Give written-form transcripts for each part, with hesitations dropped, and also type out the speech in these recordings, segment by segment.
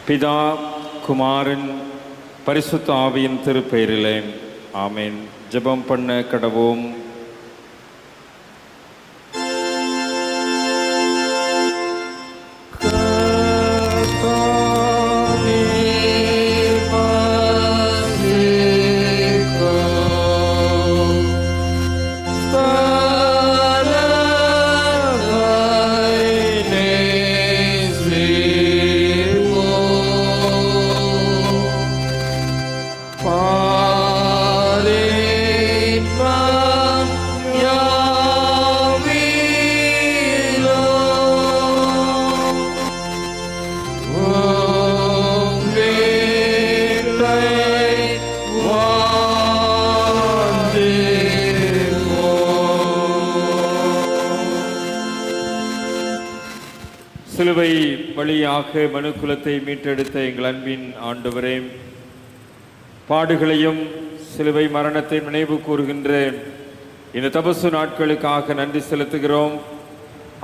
பிதா, குமாரன், பரிசுத்த ஆவியின் திருப்பெயரிலே ஆமென். ஜெபம் பண்ண கடவோம். சிலுவை வழியாக மனுக்குலத்தை மீட்டெடுத்த எங்கள் அன்பின் ஆண்டவரே, பாடுகளையும் சிலுவை மரணத்தை நினைவு கூறுகின்ற இந்த தபசு நாட்களுக்காக நன்றி செலுத்துகிறோம்.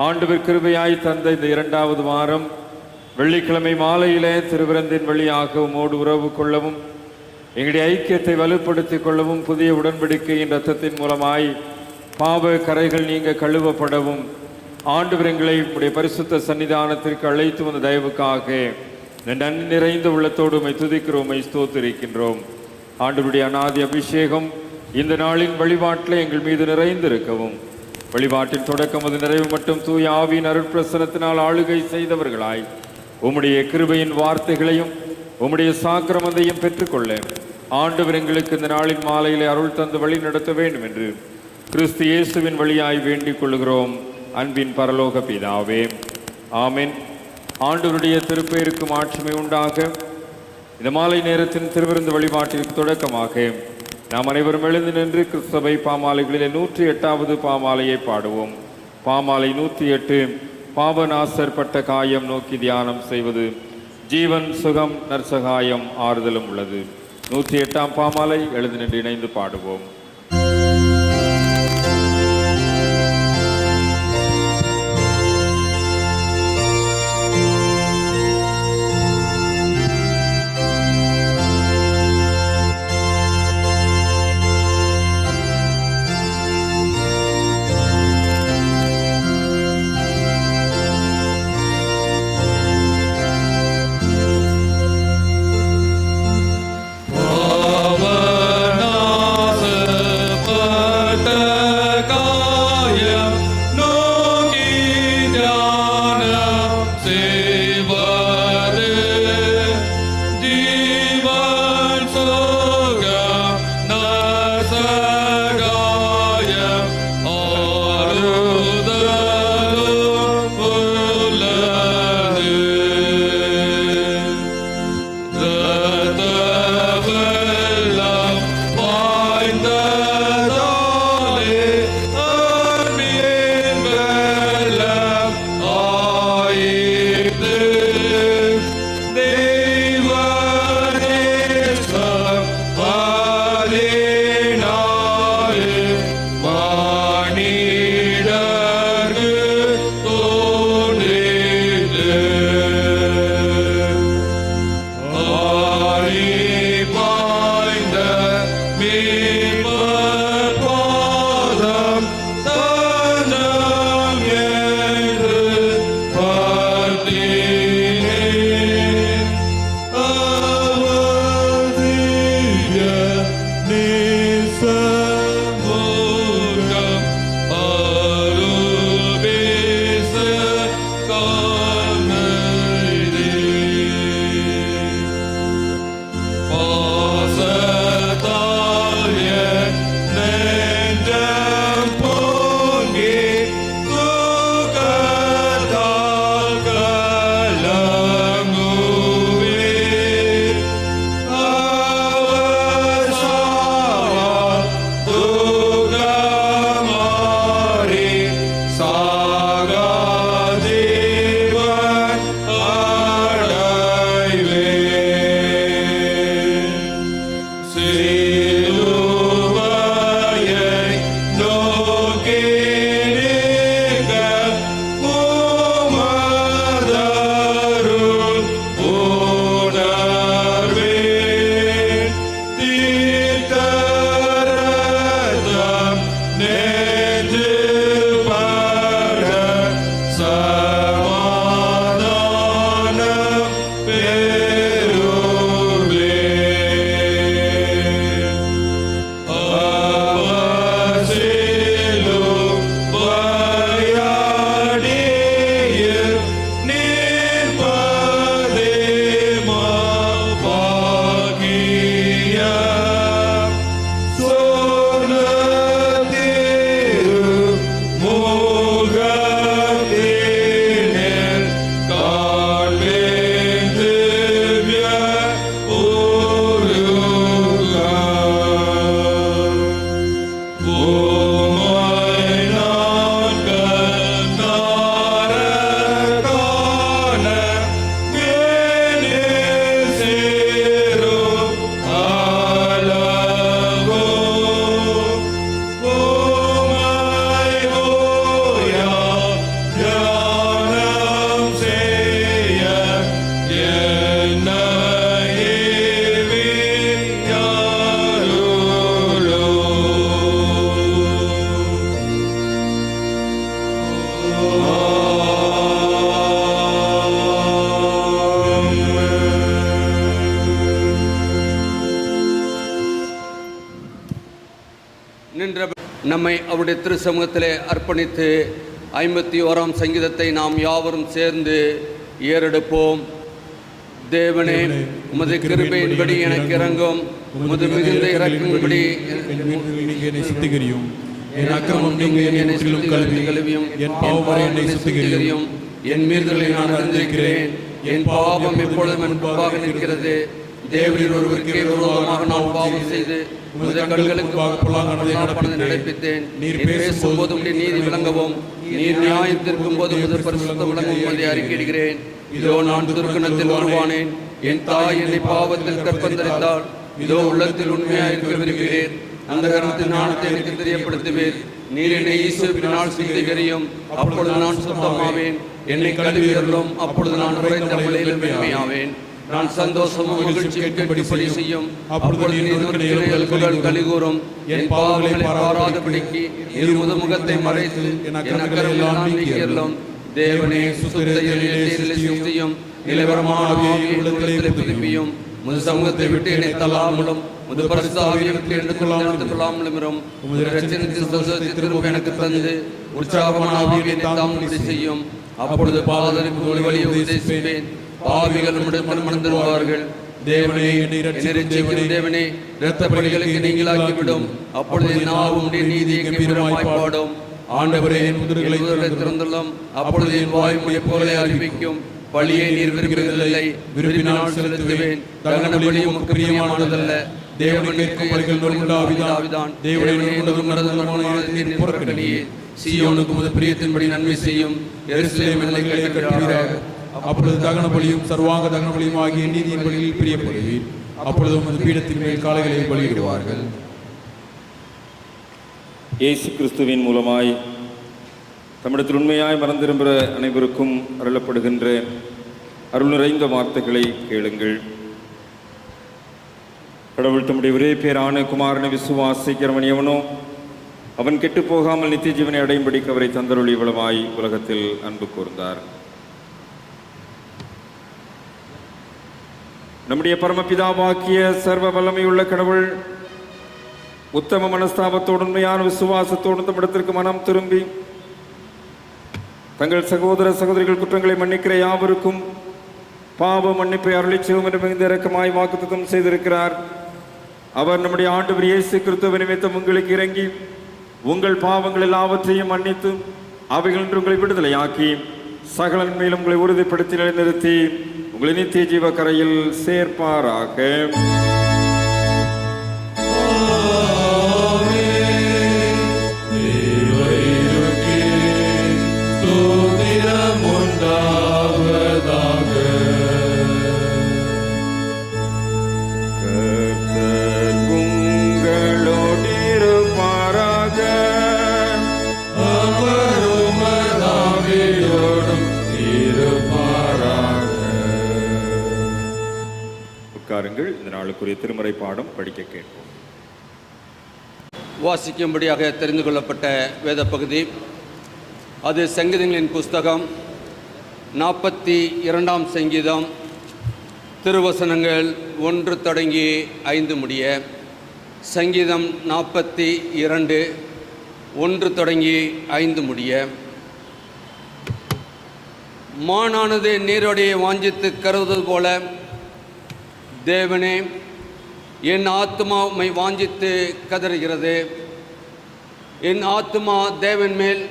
ஆண்டவர் கிருபையாய் தந்த இந்த 2வது வாரம் வெள்ளிக்கிழமை மாலையிலே திருவிருந்தின் வழியாக உமோடு உறவு கொள்ளவும், எங்களுடைய ஐக்கியத்தை வலுப்படுத்திக் கொள்ளவும், புதிய உடன்படிக்கையின் இரத்தத்தின் மூலமாய் பாவ கரைகள் நீங்க கழுவப்படவும் ஆண்டவர் எங்களை உடைய பரிசுத்த சன்னிதானத்திற்கு அழைத்து வந்த தயவுக்காக நன்றி நிறைந்த உள்ளத்தோடு உம்மை துதிக்கிறோம், உம்மை ஸ்தோத்திரிக்கின்றோம். ஆண்டவருடைய அநாதி அபிஷேகம் இந்த நாளின் வழிபாட்டில் எங்கள் மீது நிறைந்திருக்கவும், வழிபாட்டின் தொடக்கம் அது நிறைவு மட்டும் தூய ஆவியின் அருட்பிரசனத்தினால் ஆளுகை செய்தவர்களாய் உம்முடைய கிருபையின் வார்த்தைகளையும் உம்முடைய சாக்கிரமத்தையும் பெற்றுக்கொள்ள ஆண்டவர் எங்களுக்கு இந்த நாளின் மாலையிலே அருள் தந்து வழி நடத்த வேண்டும் என்று கிறிஸ்து இயேசுவின் வழியாய் வேண்டிக் கொள்கிறோம். அன்பின் பரலோக பிதாவே, ஆமென். ஆண்டவருடைய திருப்பெயருக்கு மாட்சிமை உண்டாக. இந்த மாலை நேரத்தின் திருவிருந்து வழிபாட்டிற்கு தொடக்கமாக நாம் அனைவரும் எழுந்து நின்று கிறிஸ்தபை பாமாலைகளிலே 108வது பாமாலையை பாடுவோம். பாமாலை 108, பாவநாசர் பட்ட காயம் நோக்கி தியானம் செய்வது. ஜீவன், சுகம், நற்சகாயம், ஆறுதலும் உள்ளது. 108ஆம் பாமாலை எழுந்து நின்று இணைந்து பாடுவோம். நம்மை அவருடைய திரு சமூகத்திலே அர்ப்பணித்து 51ஆம் சங்கீதத்தை நாம் யாவரும் சேர்ந்து ஏறெடுப்போம். தேவனே, உமது கிருபையின்படி எனக்கு இறங்கும், உமது மிகுந்த இறக்கின்படி என்னை சுத்திகரியும், என் அக்கிரமம் நீங்க என்னை கழுவியும், என் பாவம் என்னை சுத்திகரியும், என் மீறுதலை நான் அறிந்திருக்கிறேன், என் பாவம் எப்பொழுதும் என் முன்பாக நிற்கிறது. தேவரீர் ஒருவருக்கே விரோதமாக நான் பாவம் செய்து உமது கண்களுக்கு பொல்லாங்கனதை நடப்பித்தேன். நீர் பேசும்போது உம்முடைய நீதி விளங்கவும், நீர் நியாயத்திற்கும் போது உமது பரிசுத்தம் விளங்கவும் அதை அறிக்கையிடுகிறேன். இதோ நான் துர்க்குணத்தில் உருவானேன், என் தாய் என்னை பாவத்தில் கற்பந்தரித்தாள். இதோ உள்ளத்தில் உண்மையாயிருக்க விரும்புகிறேன், அந்த கருத்தின் ஞானத்தை எனக்கு தெரியப்படுத்துவேன். நீர் என்னை ஈஸ்வரனால் சுத்திகரியும், அப்பொழுது நான் சுத்தமாவேன். என்னை கழுவியருளும், அப்பொழுது நான் உறைந்த மலையிலும் வெண்மையாவேன். நான் சந்தோஷமும் மகிழ்ச்சியும் கேட்கும்படி செய்யும், அப்பொழுது நீர் கலிகூறும். என் பாவங்களை பாராதபடிக்கு இரு முகத்தை மறைத்து என் அக்கறையெல்லாம் நீக்கியருளும். தேவனே, சுத்தியும் நிலவரமான உள்ளத்திலே புதுப்பியும். முது சமூகத்தை விட்டு என்னை தள்ளாமலும், முது பரிசுத்த ஆவியை விட்டு எடுத்துக் கொள்ளாமலும் உமது இரட்சணியத்தின் சந்தோஷத்தை திரும்ப எனக்கு தந்து உற்சாகமான ஆவியை தாமுடி செய்யும். அப்பொழுது பாதருக்கு ஒரு வழியை உபதேசிப்பேன், பாவிகள் மனம் திரும்புவார்கள். தேவனே, தேவனே, இரத்த பலிகளுக்கு நீங்களாக்கிவிடும். அப்பொழுது நாவும் நீதியை கம்பீரமாய் பாடும். ஆண்டவரே, என் முதுகுகளை திறந்துள்ளோம், அப்பொழுது என் வாய் உம்முடைய புகழை அறிவிக்கும். பலியை நீர் விரும்புவதில்லை, விரும்பினால் செலுத்துவேன். தகன பலி உமக்கு பிரியமானதல்ல. தேவனுக்கு பலிகள் நொறுங்குண்டாவிதான். தேவனே, புறக்கணியே, சீயோனுக்கு உமது பிரியத்தின்படி நன்மை செய்யும். எருசலேம் எல்லைகளை கட்டுவீராக. அப்பொழுது தகன பலியும் சர்வாங்க தகன பலியும் ஆகிய நீதியின் பலியில் பிரியப்படுவீர். அப்பொழுது உமது பீடத்தின் மேல் காளைகளை பலியிடுவார்கள். இயேசு கிறிஸ்துவின் மூலமாய் தமிழத்தில் உண்மையாய் மறந்திருக்கிற அனைவருக்கும் அருளப்படுகின்ற அருள் நிறைந்த வார்த்தைகளை கேளுங்கள். கடவுள் தம்முடைய ஒரே பேரான குமாரனை விசுவாசிக்கிறவன் எவனோ அவன் கெட்டு போகாமல் நித்திய ஜீவனை அடையும்படிக்கு அவரை தந்தருளி இவ்வளவாய் உலகத்தில் அன்பு கூர்ந்தார். நம்முடைய பரமபிதாவாக்கிய சர்வ வல்லமையுள்ள கடவுள் உத்தம மனஸ்தாபத்தோடு உண்மையான விசுவாசத்தோடு தம்மிடத்திற்கு மனம் திரும்பி தங்கள் சகோதர சகோதரிகள் குற்றங்களை மன்னிக்கிற யாவருக்கும் பாவ மன்னிப்பை அருளி செய்வோம் என்று மிகுந்த இரக்கமாய் வாக்குத்தத்தம் செய்திருக்கிறார். அவர் நம்முடைய ஆண்டவர் இயேசு கிறிஸ்துவின் நிமித்தம் உங்களுக்கு இறங்கி உங்கள் பாவங்கள் எல்லாவற்றையும் மன்னித்து அவைகளின்று உங்களை விடுதலையாக்கி சகலன் மேலும் உங்களை உறுதிப்படுத்தி நிலைநிறுத்தி உங்களை நித்திய ஜீவ கரையில் சேர்ப்பாராக. இந்த நாளுக்குரிய திருமறை பாடம் படிக்க கேட்போம். வாசிக்கும்படியாக தெரிந்து கொள்ளப்பட்ட வேத பகுதி அது சங்கீதங்களின் புஸ்தகம் 42ஆம் சங்கீதம், திருவசனங்கள் 1 தொடங்கி 5 முடிய. சங்கீதம் 42 1 தொடங்கி 5 முடிய. மானானது நீரோடையை வாஞ்சித்து கருதுவது போல தேவனே, என் ஆத்மா உம்மை வாஞ்சித்து கதறுகிறது. என் ஆத்மா தேவன் மேல்,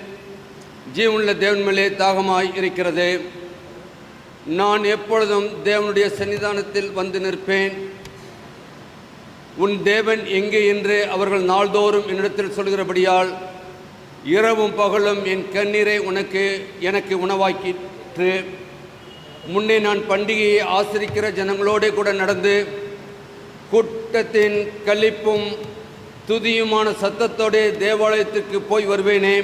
ஜீவனுள்ள தேவன் மேலே தாகமாய் இருக்கிறது. நான் எப்பொழுதும் தேவனுடைய சன்னிதானத்தில் வந்து நிற்பேன். உன் தேவன் எங்கே என்று அவர்கள் நாள்தோறும் என்னிடத்தில் சொல்கிறபடியால் இரவும் பகலும் என் கண்ணீரை எனக்கு உணவாக்கிற்று. முன்னே நான் பண்டிகையை ஆசரிக்கிற ஜனங்களோடு கூட நடந்து கூட்டத்தின் களிப்பும் துதியுமான சத்தத்தோடு தேவாலயத்திற்கு போய் வருவேனே.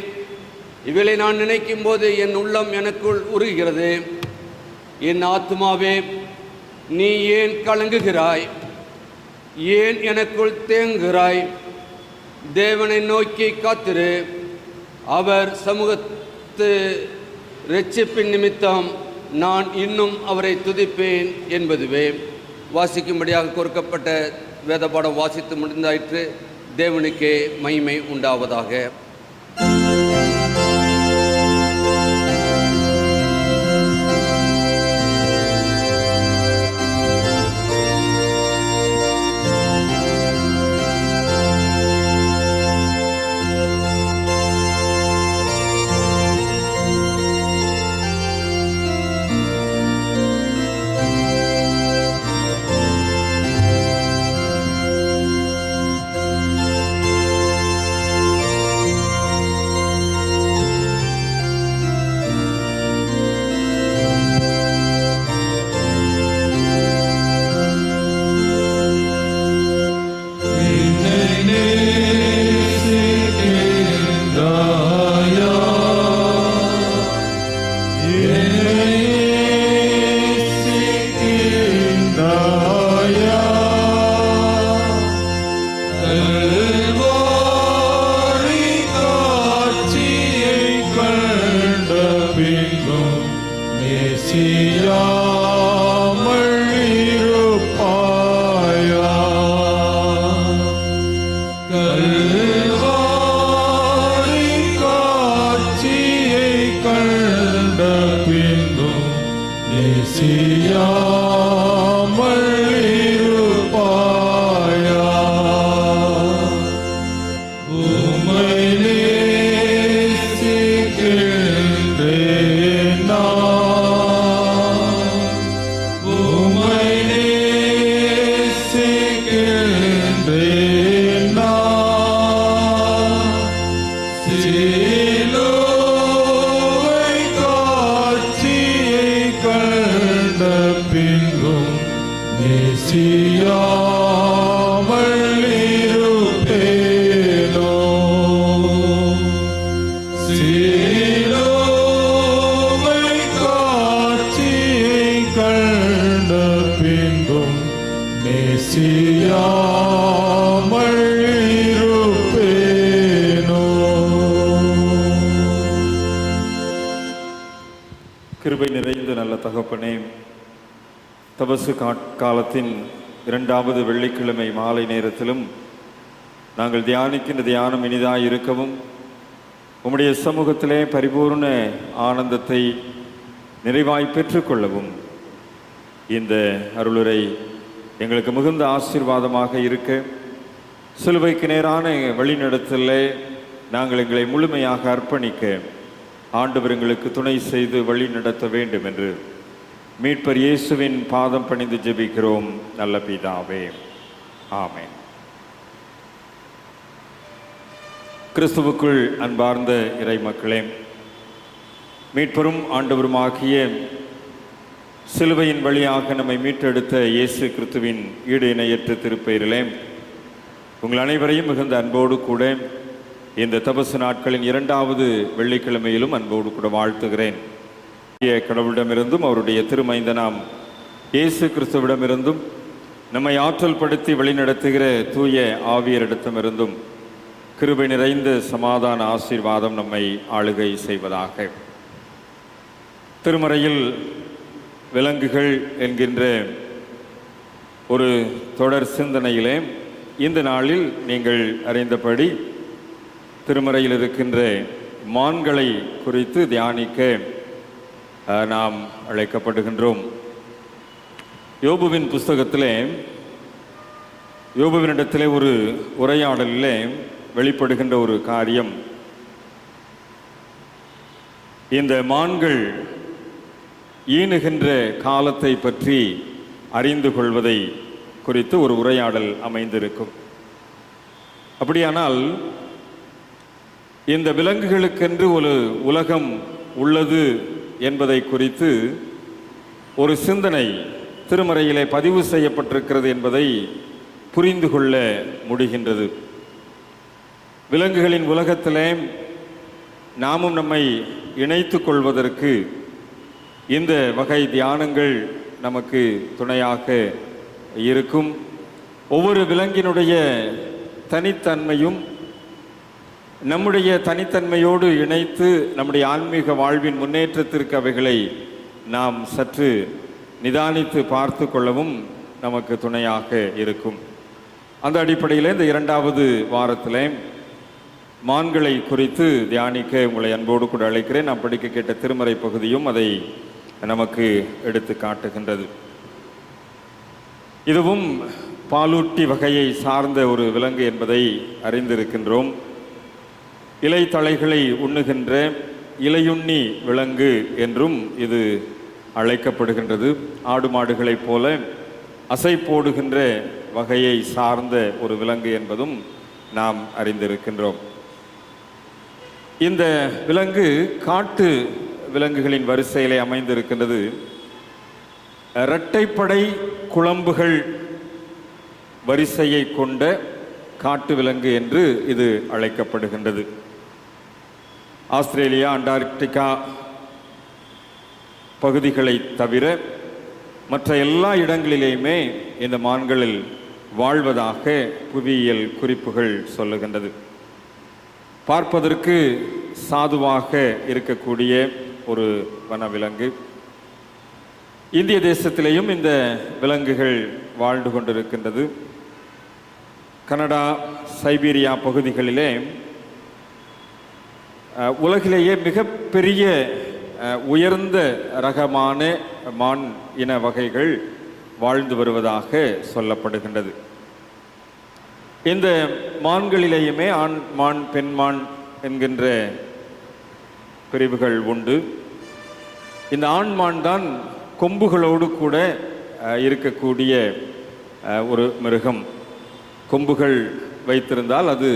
இவளை நான் நினைக்கும் போது என் உள்ளம் எனக்குள் உருகுகிறது. என் ஆத்துமாவே, நீ ஏன் கலங்குகிறாய்? ஏன் எனக்குள் தேங்குகிறாய்? தேவனை நோக்கி காத்திரு. அவர் சமூகத்து இரட்சிப்பின் நிமித்தம் நான் இன்னும் அவரை துதிப்பேன் என்பதுவே. வாசிக்கும்படியாக கொடுக்கப்பட்ட வேத பாடம் வாசித்து முடிந்தாயிற்று. தேவனுக்கே மகிமை உண்டாவதாக. கிருபை நிறைந்த நல்ல தகப்பனே, தபசு காலத்தின் 2வது வெள்ளிக்கிழமை மாலை நேரத்திலும் நாங்கள் தியானிக்கின்ற தியானம் இனிதாய் இருக்கவும், உம்முடைய சமூகத்திலே பரிபூர்ண ஆனந்தத்தை நிறைவாய் பெற்றுக்கொள்ளவும் இந்த அருளுரை எங்களுக்கு மிகுந்த ஆசீர்வாதமாக இருக்க, சிலுவைக்கு நேரான வழிநடத்தலே நாங்கள் எங்களை முழுமையாக அர்ப்பணிக்க ஆண்டவர் எங்களுக்கு துணை செய்து வழி நடத்த வேண்டும் என்று மீட்பர் இயேசுவின் பாதம் பணிந்து ஜெபிக்கிறோம் நல்ல பிதாவே, ஆமென். கிறிஸ்துவுக்குள் அன்பார்ந்த இறை மக்களே, மீட்பரும் ஆண்டவருமாகிய சிலுவையின் வழியாக நம்மை மீட்டெடுத்த இயேசு கிறிஸ்துவின் ஈடு இணையற்ற திருப்பெயரிலே உங்கள் அனைவரையும் மிகுந்த அன்போடு கூட இந்த தபசு நாட்களின் 2வது வெள்ளிக்கிழமையிலும் அன்போடு கூட வாழ்த்துகிறேன். கடவுளிடமிருந்தும் அவருடைய திருமைந்தனாம் இயேசு கிறிஸ்துவிடமிருந்தும் நம்மை ஆற்றல் படுத்தி வழிநடத்துகிற தூய ஆவியரிடத்திலிருந்தும் கிருபை நிறைந்த சமாதான ஆசீர்வாதம் நம்மை ஆளுகை செய்வதாக. திருமறையில் விலங்குகள் என்கின்ற ஒரு தொடர் சிந்தனையிலே இந்த நாளில் நீங்கள் அறிந்தபடி திருமறையில் இருக்கின்ற மான்களை குறித்து தியானிக்க நாம் அழைக்கப்படுகின்றோம். யோபுவின் புஸ்தகத்திலே யோபுவினிடத்திலே ஒரு உரையாடலிலே வெளிப்படுகின்ற ஒரு காரியம், இந்த மான்கள் ஈனுகின்ற காலத்தை பற்றி அறிந்து கொள்வதை குறித்து ஒரு உரையாடல் அமைந்திருக்கும். அப்படியானால் இந்த விலங்குகளுக்கென்று ஒரு உலகம் உள்ளது என்பதை குறித்து ஒரு சிந்தனை திருமறையிலே பதிவு செய்யப்பட்டிருக்கிறது என்பதை புரிந்து கொள்ள முடிகின்றது. விலங்குகளின் உலகத்திலே நாமும் நம்மை இணைத்து கொள்வதற்கு இந்த வகை தியானங்கள் நமக்கு துணையாக இருக்கும். ஒவ்வொரு விலங்கினுடைய தனித்தன்மையும் நம்முடைய தனித்தன்மையோடு இணைத்து நம்முடைய ஆன்மீக வாழ்வின் முன்னேற்றத்திற்கு அவைகளை நாம் சற்று நிதானித்து பார்த்து கொள்ளவும் நமக்கு துணையாக இருக்கும். அந்த அடிப்படையில் இந்த இரண்டாவது வாரத்தில் மான்களை குறித்து தியானிக்க உங்களை அன்போடு கூட அழைக்கிறேன். நாம் படிக்க கேட்ட திருமறை பகுதியும் அதை நமக்கு எடுத்து காட்டுகின்றது. இதுவும் பாலூட்டி வகையை சார்ந்த ஒரு விலங்கு என்பதை அறிந்திருக்கின்றோம். இலைத்தழைகளை உண்ணுகின்ற இலையுண்ணி விலங்கு என்றும் இது அழைக்கப்படுகின்றது. ஆடு மாடுகளைப் போல அசை போடுகின்ற வகையை சார்ந்த ஒரு விலங்கு என்பதும் நாம் அறிந்திருக்கின்றோம். இந்த விலங்கு காட்டு விலங்குகளின் வரிசையிலே அமைந்திருக்கின்றது. இரட்டைப்படை குளம்புகள் வரிசையை கொண்ட காட்டு விலங்கு என்று இது அழைக்கப்படுகின்றது. ஆஸ்திரேலியா, அண்டார்டிகா பகுதிகளை தவிர மற்ற எல்லா இடங்களிலேயுமே இந்த மான்களில் வாழ்வதாக புவியியல் குறிப்புகள் சொல்லுகின்றது. பார்ப்பதற்கு சாதுவாக இருக்கக்கூடிய ஒரு வனவிலங்கு. இந்திய தேசத்திலேயும் இந்த விலங்குகள் வாழ்ந்து கொண்டிருக்கின்றது. கனடா, சைபீரியா பகுதிகளிலே உலகிலேயே மிகப்பெரிய உயர்ந்த ரகமான மான் இன வகைகள் வாழ்ந்து வருவதாக சொல்லப்படுகின்றது. இந்த மான்களிலேயுமே ஆண் மான், பெண் மான் என்கின்ற பிரிவுகள் உண்டு. இந்த ஆண் மான் தான் கொம்புகளோடு கூட இருக்கக்கூடிய ஒரு மிருகம். கொம்புகள் வைத்திருந்தால் அது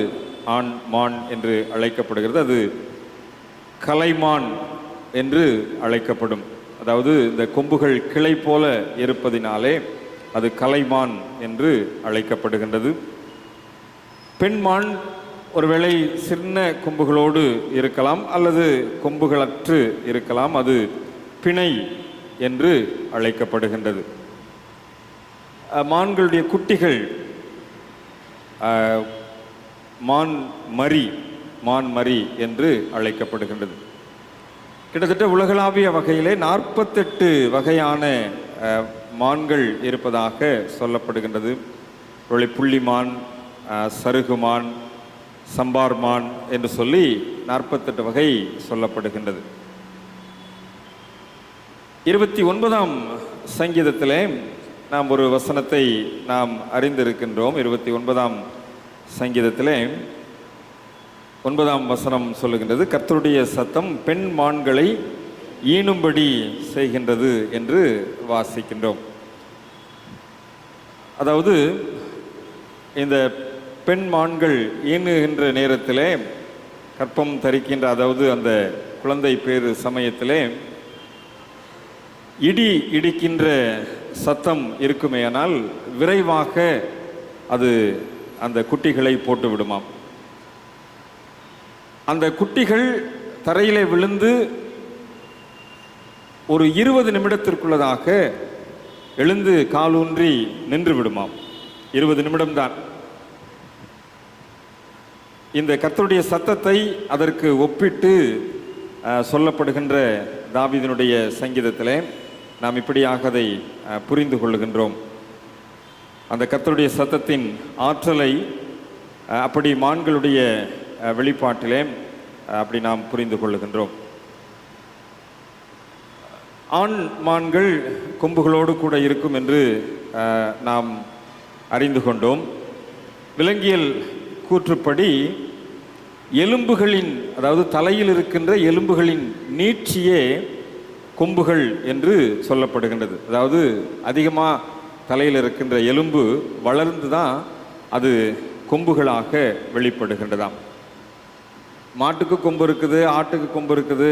ஆண் மான் என்று அழைக்கப்படுகிறது. அது கலைமான் என்று அழைக்கப்படும். அதாவது இந்த கொம்புகள் கிளை போல இருப்பதினாலே அது கலைமான் என்று அழைக்கப்படுகின்றது. பெண்மான் ஒருவேளை சின்ன கொம்புகளோடு இருக்கலாம் அல்லது கொம்புகளற்று இருக்கலாம். அது பிணை என்று அழைக்கப்படுகின்றது. மான்களுடைய குட்டிகள் மான் மரி என்று அழைக்கப்படுகின்றது. கிட்டத்தட்ட உலகளாவிய வகையிலே 48 வகையான மான்கள் இருப்பதாக சொல்லப்படுகின்றது. புள்ளிமான், சருகுமான், சம்பார்மான் என்று சொல்லி 48 வகை சொல்லப்படுகின்றது. 29ஆம் சங்கீதத்திலே நாம் ஒரு வசனத்தை நாம் அறிந்திருக்கின்றோம். 29ஆம் சங்கீதத்திலே 9ஆம் வசனம் சொல்லுகின்றது, கர்த்தருடைய சத்தம் பெண் மான்களை ஈனும்படி செய்கின்றது என்று வாசிக்கின்றோம். அதாவது இந்த பெண் மான்கள் ஈனுகின்ற நேரத்திலே கற்பம் தரிக்கின்ற, அதாவது அந்த குழந்தை பேறு சமயத்திலே இடிக்கின்ற சத்தம் இருக்குமேயானால் விரைவாக அது அந்த குட்டிகளை போட்டு விடுமாம். அந்த குட்டிகள் தரையிலே விழுந்து ஒரு 20 நிமிடத்திற்குள்ளதாக எழுந்து காலூன்றி நின்று விடுமாம். 20 நிமிடம்தான். இந்த கர்த்தருடைய சத்தத்தை அதற்கு ஒப்பிட்டு சொல்லப்படுகின்ற தாவீதினுடைய சங்கீதத்திலே நாம் இப்படியாக அதை புரிந்து கொள்ளுகின்றோம். அந்த கர்த்தருடைய சத்தத்தின் ஆற்றலை அப்படி மான்களுடைய வெளிப்பாட்டிலே அப்படி நாம் புரிந்து கொள்ளுகின்றோம். ஆண் மான்கள் கொம்புகளோடு கூட இருக்கும் என்று நாம் அறிந்து கொண்டோம். விலங்கியல் கூற்றுப்படி எலும்புகளின், அதாவது தலையில் இருக்கின்ற எலும்புகளின் நீட்சியே கொம்புகள் என்று சொல்லப்படுகின்றது. அதாவது அதிகமாக தலையில் இருக்கின்ற எலும்பு வளர்ந்து தான் அது கொம்புகளாக வெளிப்படுகின்றதாம். மாட்டுக்கு கொம்பு இருக்குது, ஆட்டுக்கு கொம்பு இருக்குது,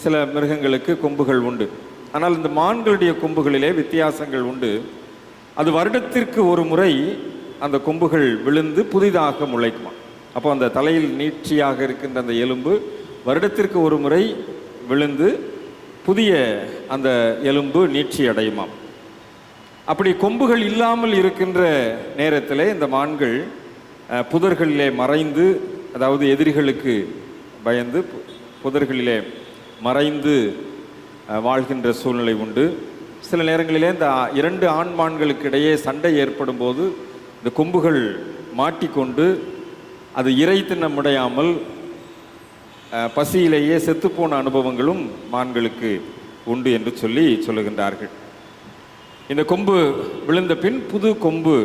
சில மிருகங்களுக்கு கொம்புகள் உண்டு. ஆனால் இந்த மான்களுடைய கொம்புகளிலே வித்தியாசங்கள் உண்டு. அது வருடத்திற்கு ஒரு முறை அந்த கொம்புகள் விழுந்து புதிதாக முளைக்குமா. அப்போ அந்த தலையில் நீட்சியாக இருக்கின்ற அந்த எலும்பு வருடத்திற்கு ஒரு முறை விழுந்து புதிய அந்த எலும்பு நீட்சி அடையுமாம். அப்படி கொம்புகள் இல்லாமல் இருக்கின்ற நேரத்திலே இந்த மான்கள் புதர்களிலே மறைந்து, அதாவது எதிரிகளுக்கு பயந்து புதர்களிலே மறைந்து வாழ்கின்ற சூழ்நிலை உண்டு. சில நேரங்களிலே இந்த 2 ஆண் மான்களுக்கு இடையே சண்டை ஏற்படும் போது இந்த கொம்புகள் மாட்டிக்கொண்டு அது இறை தின்ன முடியாமல் பசியிலேயே செத்துப்போன அனுபவங்களும் மான்களுக்கு உண்டு என்று சொல்லுகின்றார்கள். இந்த கொம்பு விழுந்த பின் புது கொம்பு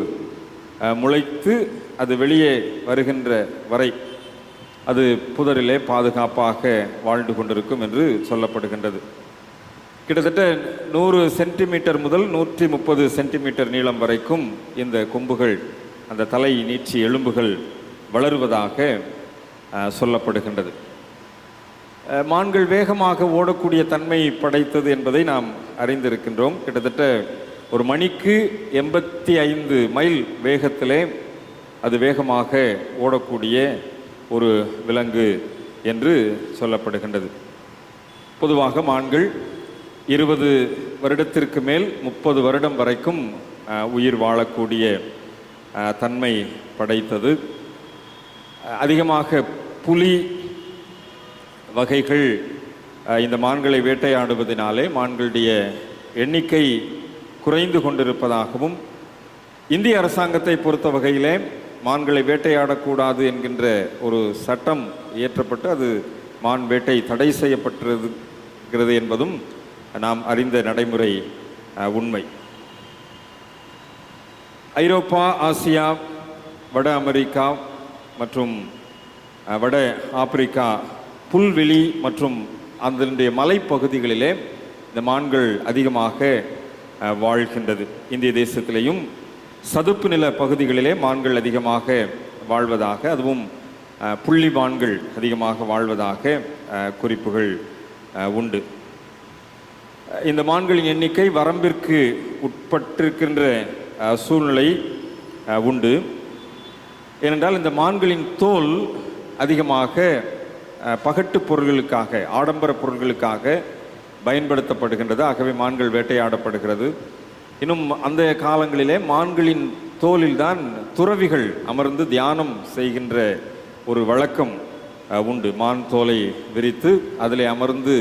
முளைத்து அது வெளியே வருகின்ற வரை அது புதரிலே பாதுகாப்பாக வாழ்ந்து கொண்டிருக்கும் என்று சொல்லப்படுகின்றது. கிட்டத்தட்ட 100 சென்டிமீட்டர் முதல் 130 சென்டிமீட்டர் நீளம் வரைக்கும் இந்த கொம்புகள், அந்த தலை நீட்சி எலும்புகள் வளருவதாக சொல்லப்படுகின்றது. மான்கள் வேகமாக ஓடக்கூடிய தன்மை படைத்தது என்பதை நாம் அறிந்திருக்கின்றோம். கிட்டத்தட்ட ஒரு மணிக்கு 85 மைல் வேகத்திலே அது வேகமாக ஓடக்கூடிய ஒரு விலங்கு என்று சொல்லப்படுகின்றது. பொதுவாக மான்கள் 20 வருடத்திற்கு மேல் 30 வருடம் வரைக்கும் உயிர் வாழக்கூடிய தன்மை படைத்தது. அதிகமாக புலி வகைகள் இந்த மான்களை வேட்டையாடுவதனாலே மான்களுடைய எண்ணிக்கை குறைந்து கொண்டிருப்பதாகவும், இந்திய அரசாங்கத்தை பொறுத்த வகையிலே மான்களை வேட்டையாடக்கூடாது என்கின்ற ஒரு சட்டம் இயற்றப்பட்டு அது மான் வேட்டை தடை செய்யப்பட்டிருக்கிறது என்பதும் நாம் அறிந்த நடைமுறை உண்மை. ஐரோப்பா, ஆசியா, வட அமெரிக்கா மற்றும் வட ஆப்பிரிக்கா புல்வெளி மற்றும் அதனுடைய மலைப்பகுதிகளிலே இந்த மான்கள் அதிகமாக வாழ்கின்றது. இந்திய தேசத்திலேயும் சதுப்பு நில பகுதிகளிலே மான்கள் அதிகமாக வாழ்வதாக, அதுவும் புள்ளி மான்கள் அதிகமாக வாழ்வதாக குறிப்புகள் உண்டு. இந்த மான்களின் எண்ணிக்கை வரம்பிற்கு உட்பட்டிருக்கின்ற சூழ்நிலை உண்டு. ஏனென்றால் இந்த மான்களின் தோல் அதிகமாக பகட்டு பொருள்களுக்காக, ஆடம்பர பொருள்களுக்காக பயன்படுத்தப்படுகின்றது. ஆகவே மான்கள் வேட்டையாடப்படுகிறது. இன்னும் அந்த காலங்களிலே மான்களின் தோலில்தான் துறவிகள் அமர்ந்து தியானம் செய்கின்ற ஒரு வழக்கம் உண்டு. மான் தோலை விரித்து அதிலே அமர்ந்து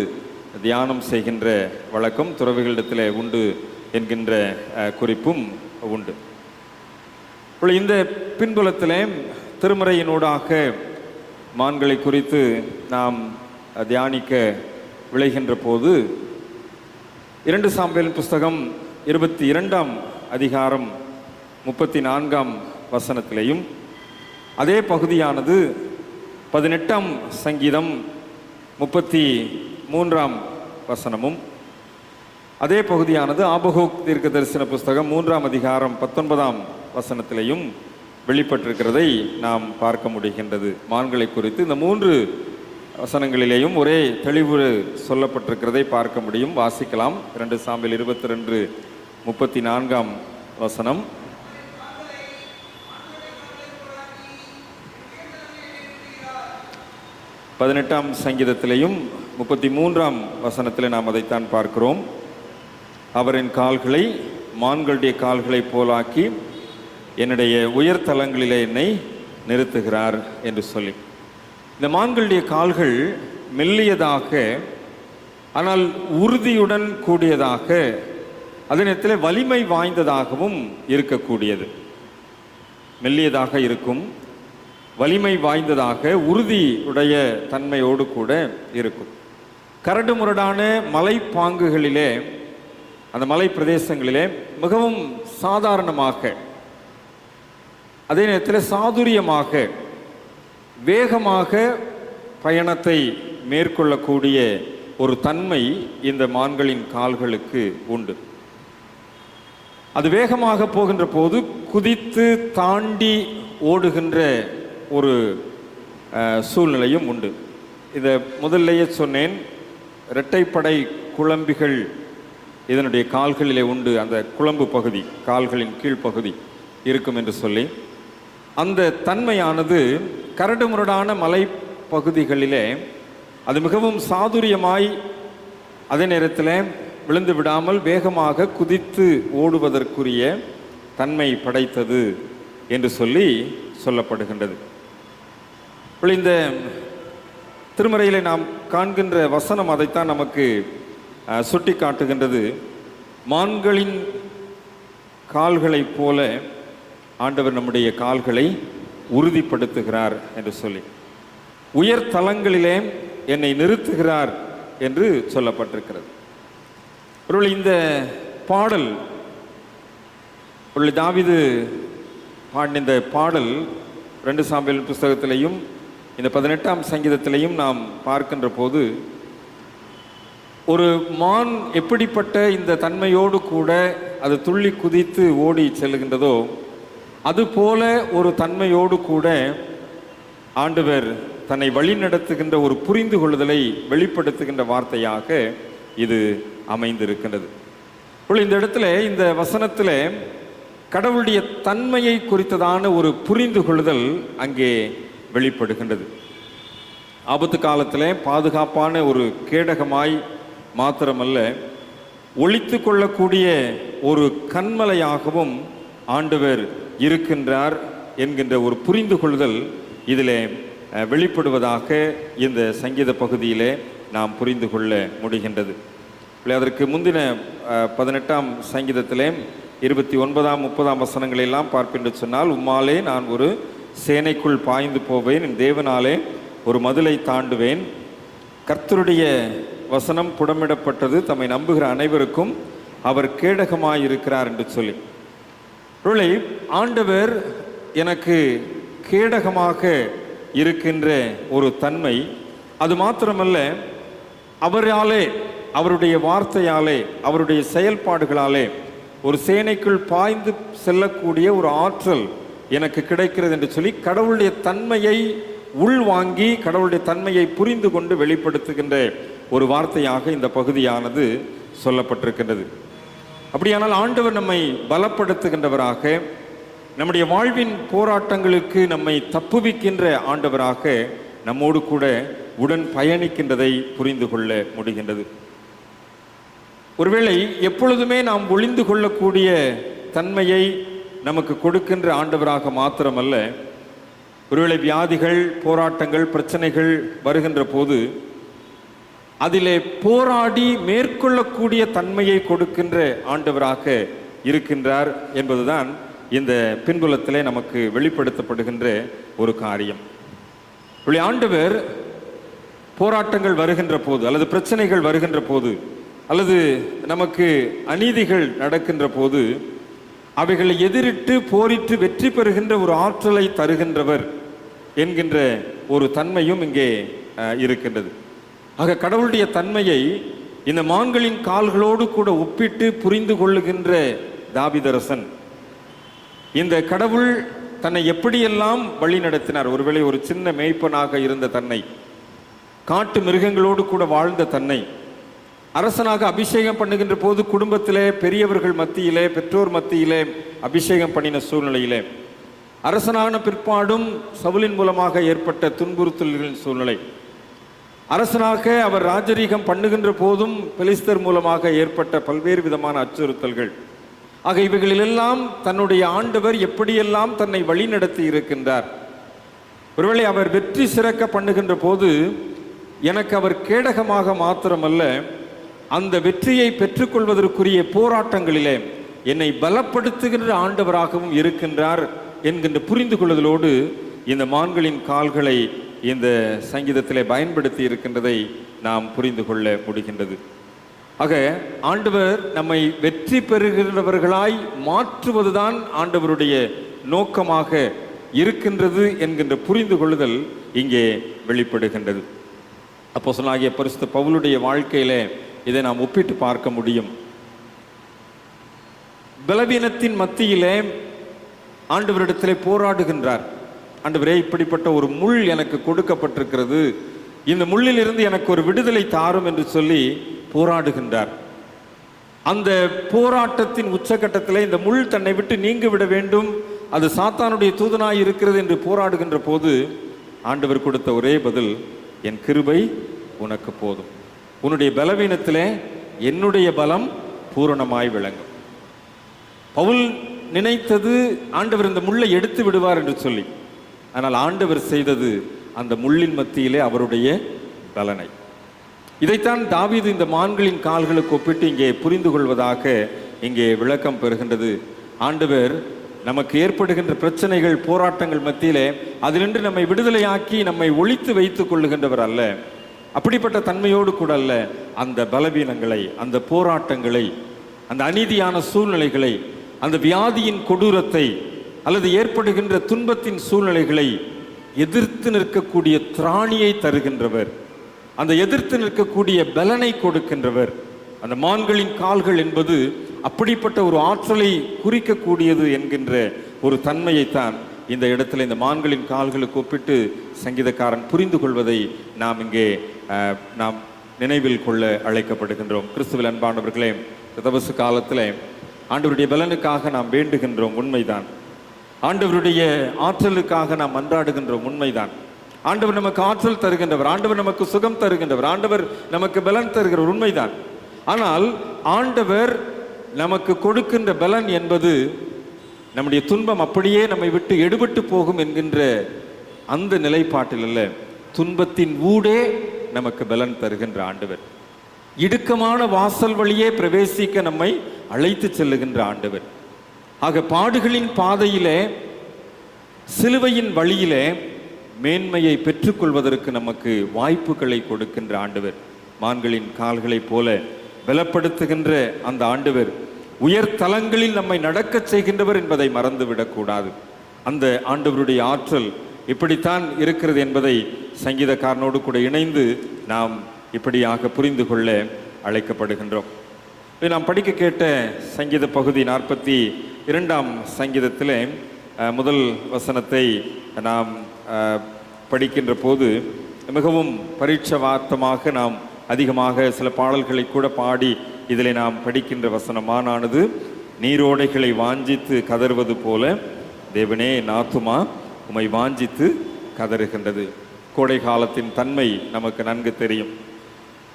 தியானம் செய்கின்ற வழக்கம் துறவிகளிடத்தில் உண்டு என்கின்ற குறிப்பும் உண்டு. இந்த பின்புலத்திலே திருமறையினூடாக மான்களை குறித்து நாம் தியானிக்க விளைகின்ற போது 2 சாமுவேல் புஸ்தகம் 22ஆம் அதிகாரம் 34ஆம் வசனத்திலேயும், அதே பகுதியானது 18ஆம் சங்கீதம் 33ஆம் வசனமும், அதே பகுதியானது ஆபகூக் தீர்க்க தரிசன புஸ்தகம் 3ஆம் அதிகாரம் 19ஆம் வசனத்திலேயும் வெளிப்பட்டிருக்கிறதை நாம் பார்க்க முடிகின்றது. மான்களை குறித்து இந்த 3 வசனங்களிலேயும் ஒரே தெளிவு சொல்லப்பட்டிருக்கிறதை பார்க்க முடியும். வாசிக்கலாம். 2 சாமுவேல் 22:34ஆம் வசனம். பதினெட்டாம் சங்கீதத்திலேயும் 33ஆம் வசனத்தில் நாம் அதைத்தான் பார்க்கிறோம். அவரின் கால்களை மான்களுடைய கால்களை போலாக்கி என்னுடைய உயர்தலங்களிலே என்னை நிறுத்துகிறார் என்று சொல்லி, இந்த மான்களுடைய கால்கள் மெல்லியதாக ஆனால் உறுதியுடன் கூடியதாக, அதே நேரத்தில் வலிமை வாய்ந்ததாகவும் இருக்கக்கூடியது. மெல்லியதாக இருக்கும், வலிமை வாய்ந்ததாக, உறுதியுடைய தன்மையோடு கூட இருக்கும். கரடு முரடான மலைப்பாங்குகளிலே, அந்த மலை பிரதேசங்களிலே மிகவும் சாதாரணமாக, அதே நேரத்தில் சாதுரியமாக, வேகமாக பயணத்தை மேற்கொள்ளக்கூடிய ஒரு தன்மை இந்த மான்களின் கால்களுக்கு உண்டு. அது வேகமாக போகின்ற போது குதித்து தாண்டி ஓடுகின்ற ஒரு சூழ்நிலையும் உண்டு. இதை முதல்லையே சொன்னேன், இரட்டைப்படை குழம்பிகள் இதனுடைய கால்களிலே உண்டு. அந்த குழம்பு பகுதி, கால்களின் கீழ்ப்பகுதி இருக்கும் என்று சொல்லி, அந்த தன்மையானது கரடுமுரடான மலை பகுதிகளிலே அது மிகவும் சாதுரியமாய், அதே நேரத்தில் விழுந்து விடாமல் வேகமாக குதித்து ஓடுவதற்குரிய தன்மை படைத்தது என்று சொல்லப்படுகின்றது. இந்த திருமறையிலே நாம் காண்கின்ற வசனம் அதைத்தான் நமக்கு சுட்டி காட்டுகின்றது. மான்களின் கால்களைப் போல ஆண்டவர் நம்முடைய கால்களை உறுதிப்படுத்துகிறார் என்று சொல்லி, உயர் தலங்களிலே என்னை நிறுத்துகிறார் என்று சொல்லப்பட்டிருக்கிறது. ஒருவேளை இந்த பாடல், தாவீது பாடின இந்த பாடல் 2 சாமுவேல் புஸ்தகத்திலையும் இந்த 18ஆம் சங்கீதத்திலையும் நாம் பார்க்கின்ற போது, ஒரு மான் எப்படிப்பட்ட இந்த தன்மையோடு கூட அது துள்ளி குதித்து ஓடி செல்கின்றதோ அதுபோல ஒரு தன்மையோடு கூட ஆண்டவர் தன்னை வழி நடத்துகின்ற ஒரு புரிந்து கொள்ளுதலை வெளிப்படுத்துகின்ற வார்த்தையாக இது அமைந்திருக்கின்றது. இந்த இடத்துல, இந்த வசனத்தில் கடவுளுடைய தன்மையை குறித்ததான ஒரு புரிந்து கொள்ளுதல் அங்கே வெளிப்படுகின்றது. ஆபத்து காலத்தில் பாதுகாப்பான ஒரு கேடகமாய் மாத்திரமல்ல, ஒளித்து கொள்ளக்கூடிய ஒரு கண்மலையாகவும் ஆண்டவர் இருக்கின்றார் என்கின்ற ஒரு புரிந்து கொள்ளுதல் இதில் வெளிப்படுவதாக இந்த சங்கீத பகுதியிலே நாம் புரிந்து கொள்ள முடிகின்றது. அதற்கு முந்தின 18ஆம் சங்கீதத்திலே 29ஆம் 30ஆம் வசனங்களெல்லாம் பார்ப்பென்று சொன்னால், உம்மாலே நான் ஒரு சேனைக்குள் பாய்ந்து போவேன், என் தேவனாலே ஒரு மதிலை தாண்டுவேன், கர்த்தருடைய வசனம் புடமிடப்பட்டது, தம்மை நம்புகிற அனைவருக்கும் அவர் கேடகமாயிருக்கிறார் என்று சொல்லி, ஆண்டவர் எனக்கு கேடகமாக இருக்கின்ற ஒரு தன்மை. அது மாத்திரமல்ல, அவராலே, அவருடைய வார்த்தையாலே, அவருடைய செயல்பாடுகளாலே ஒரு சேனைக்குள் பாய்ந்து செல்லக்கூடிய ஒரு ஆற்றல் எனக்கு கிடைக்கிறது என்று சொல்லி, கடவுளுடைய தன்மையை உள்வாங்கி கடவுளுடைய தன்மையை புரிந்து கொண்டு வெளிப்படுத்துகின்ற ஒரு வார்த்தையாக இந்த பகுதியானது சொல்லப்பட்டிருக்கின்றது. அப்படியானால் ஆண்டவர் நம்மை பலப்படுத்துகின்றவராக, நம்முடைய வாழ்வின் போராட்டங்களுக்கு நம்மை தப்புவிக்கின்ற ஆண்டவராக நம்மோடு கூட உடன் பயணிக்கின்றதை புரிந்து கொள்ள முடிகின்றது. ஒருவேளை எப்பொழுதுமே நாம் ஒளிந்து கொள்ளக்கூடிய தன்மையை நமக்கு கொடுக்கின்ற ஆண்டவராக மாத்திரமல்ல, ஒருவேளை வியாதிகள், போராட்டங்கள், பிரச்சனைகள் வருகின்ற போது அதிலே போராடி மேற்கொள்ளக்கூடிய தன்மையை கொடுக்கின்ற ஆண்டவராக இருக்கின்றார் என்பதுதான் இந்த பின்புலத்திலே நமக்கு வெளிப்படுத்தப்படுகின்ற ஒரு காரியம். ஆண்டவர் போராட்டங்கள் வருகின்ற போது, அல்லது பிரச்சனைகள் வருகின்ற போது, அல்லது நமக்கு அநீதிகள் நடக்கின்ற போது அவைகளை எதிரிட்டு போரிட்டு வெற்றி பெறுகின்ற ஒரு ஆற்றலை தருகின்றவர் என்கின்ற ஒரு தன்மையும் இங்கே இருக்கின்றது. ஆக கடவுளுடைய தன்மையை இந்த மான்களின் கால்களோடு கூட ஒப்பிட்டு புரிந்து கொள்ளுகின்ற தாவீதரசன், இந்த கடவுள் தன்னை எப்படியெல்லாம் வழி நடத்தினார், ஒருவேளை ஒரு சின்ன மேய்ப்பனாக இருந்த தன்னை, காட்டு மிருகங்களோடு கூட வாழ்ந்த தன்னை, அரசனாக அபிஷேகம் பண்ணுகின்ற போது குடும்பத்திலே பெரியவர்கள் மத்தியிலே, பெற்றோர் மத்தியிலே அபிஷேகம் பண்ணின சூழ்நிலையிலே, அரசனான பிற்பாடும் சவுலின் மூலமாக ஏற்பட்ட துன்புறுத்தல்களின் சூழ்நிலை, அரசனாக அவர் ராஜரீகம் பண்ணுகின்ற போதும் பெலிஸ்தர் மூலமாக ஏற்பட்ட பல்வேறு விதமான அச்சுறுத்தல்கள், ஆக இவைகளிலெல்லாம் தன்னுடைய ஆண்டவர் எப்படியெல்லாம் தன்னை வழி நடத்தி இருக்கின்றார். ஒருவேளை அவர் வெற்றி சிறக்க பண்ணுகின்ற போது எனக்கு அவர் கேடகமாக மாத்திரமல்ல, அந்த வெற்றியை பெற்றுக்கொள்வதற்குரிய போராட்டங்களிலே என்னை பலப்படுத்துகின்ற ஆண்டவராகவும் இருக்கின்றார் என்கின்ற புரிந்து கொள்ளுதலோடு இந்த மான்களின் கால்களை இந்த சங்கீதத்திலே பயன்படுத்தி இருக்கின்றதை நாம் புரிந்து கொள்ள முடிகின்றது. ஆக ஆண்டவர் நம்மை வெற்றி பெறுகின்றவர்களாய் மாற்றுவதுதான் ஆண்டவருடைய நோக்கமாக இருக்கின்றது என்கின்ற புரிந்து கொள்ளுதல் இங்கே வெளிப்படுகின்றது. அப்போஸ்தலனாகிய பரிசுத்த பவுலுடைய வாழ்க்கையிலே இதை நாம் ஒப்பிட்டு பார்க்க முடியும். பலவீனத்தின் மத்தியிலே ஆண்டவரிடத்திலே போராடுகின்றார். ஆண்டவரே, இப்படிப்பட்ட ஒரு முள் எனக்கு கொடுக்கப்பட்டிருக்கிறது, இந்த முள்ளில் இருந்து எனக்கு ஒரு விடுதலை தாரும் என்று சொல்லி போராடுகின்றார். அந்த போராட்டத்தின் உச்சகட்டத்திலே இந்த முள் தன்னை விட்டு நீங்கி விட வேண்டும், அது சாத்தானுடைய தூதனாய் இருக்கிறது என்று போராடுகின்ற போது ஆண்டவர் கொடுத்த ஒரே பதில், என் கிருபை உனக்கு போதும், உன்னுடைய பலவீனத்திலே என்னுடைய பலம் பூரணமாய் விளங்கும். பவுல் நினைத்தது ஆண்டவர் இந்த முள்ளை எடுத்து விடுவார் என்று சொல்லி, ஆனால் ஆண்டவர் செய்தது அந்த முள்ளின் மத்தியிலே அவருடைய பலனை. இதைத்தான் தாவீது இந்த மான்களின் கால்களுக்கு ஒப்பிட்டு இங்கே புரிந்து கொள்வதாக இங்கே விளக்கம் பெறுகின்றது. ஆண்டவர் நமக்கு ஏற்படுகின்ற பிரச்சனைகள், போராட்டங்கள் மத்தியிலே அதிலின்று நம்மை விடுதலையாக்கி நம்மை ஒழித்து வைத்துக் கொள்ளுகின்றவர் அல்ல. அப்படிப்பட்ட தன்மையோடு கூட அல்ல. அந்த பலவீனங்களை, அந்த போராட்டங்களை, அந்த அநீதியான சூழ்நிலைகளை, அந்த வியாதியின் கொடூரத்தை அல்லது ஏற்படுகின்ற துன்பத்தின் சூழ்நிலைகளை எதிர்த்து நிற்கக்கூடிய திராணியை தருகின்றவர், அந்த எதிர்த்து நிற்கக்கூடிய பலனை கொடுக்கின்றவர். அந்த மான்களின் கால்கள் என்பது அப்படிப்பட்ட ஒரு ஆற்றலை குறிக்கக்கூடியது என்கின்ற ஒரு தன்மையைத்தான் இந்த இடத்துல இந்த மான்களின் கால்களுக்கு ஒப்பிட்டு சங்கீதக்காரன் புரிந்து கொள்வதை நாம் இங்கே நாம் நினைவில் கொள்ள அழைக்கப்படுகின்றோம். கிறிஸ்துவில் அன்பானவர்களே, தபசு காலத்தில் ஆண்டவருடைய பலனுக்காக நாம் வேண்டுகின்றோம், உண்மைதான். ஆண்டவருடைய ஆற்றலுக்காக நாம் மன்றாடுகின்றோம், உண்மைதான். ஆண்டவர் நமக்கு ஆற்றல் தருகின்றவர், ஆண்டவர் நமக்கு சுகம் தருகின்றவர், ஆண்டவர் நமக்கு பலன் தருகிறவர், உண்மைதான். ஆனால் ஆண்டவர் நமக்கு கொடுக்கின்ற பலன் என்பது நம்முடைய துன்பம் அப்படியே நம்மை விட்டு எடுபட்டு போகும் என்கின்ற அந்த நிலைப்பாட்டில் அல்ல. துன்பத்தின் ஊடே நமக்கு பலன் தருகின்ற ஆண்டவர், இடுக்கமான வாசல் வழியே பிரவேசிக்க நம்மை அழைத்து செல்லுகின்ற ஆண்டவர். ஆக பாடுகளின் பாதையிலே, சிலுவையின் வழியிலே மேன்மையை பெற்றுக்கொள்வதற்கு நமக்கு வாய்ப்புகளை கொடுக்கின்ற ஆண்டவர். மான்களின் கால்களைப் போல பலப்படுத்துகின்ற அந்த ஆண்டவர் உயர் தலங்களில் நம்மை நடக்க செய்கின்றவர் என்பதை மறந்துவிடக்கூடாது. அந்த ஆண்டவருடைய ஆற்றல் இப்படித்தான் இருக்கிறது என்பதை சங்கீதக்காரனோடு கூட இணைந்து நாம் இப்படியாக புரிந்து கொள்ள அழைக்கப்படுகின்றோம். நாம் படிக்க கேட்ட சங்கீத பகுதி 42ஆம் சங்கீதத்தில் முதல் வசனத்தை நாம் படிக்கின்ற போது மிகவும் பரீட்சவார்த்தமாக நாம் அதிகமாக சில பாடல்களை கூட பாடி இதில் நாம் படிக்கின்ற வசனம், மானானது நீரோடைகளை வாஞ்சித்து கதறுவது போல தேவனே என் ஆத்துமா உம்மை வாஞ்சித்து கதறுகின்றது. கோடை காலத்தின் தன்மை நமக்கு நன்கு தெரியும்.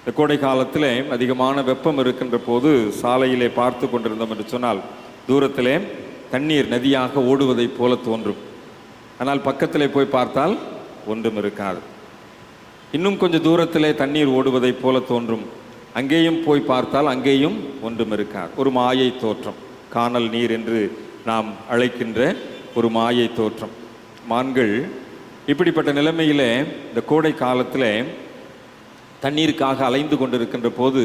இந்த கோடை காலத்தில் அதிகமான வெப்பம் இருக்கின்ற போது சாலையிலே பார்த்து கொண்டிருந்தோம் என்று சொன்னால் தூரத்திலே தண்ணீர் நதியாக ஓடுவதை போல தோன்றும். ஆனால் பக்கத்திலே போய் பார்த்தால் ஒன்றும் இருக்காது. இன்னும் கொஞ்சம் தூரத்திலே தண்ணீர் ஓடுவதை போல தோன்றும். அங்கேயும் போய் பார்த்தால் அங்கேயும் ஒன்றும் இருக்காது. ஒரு மாயை தோற்றம், காணல் நீர் என்று நாம் அழைக்கின்ற ஒரு மாயை தோற்றம். மான்கள் இப்படிப்பட்ட நிலைமையிலே இந்த கோடை காலத்தில் தண்ணீருக்காக அலைந்து கொண்டிருக்கின்ற போது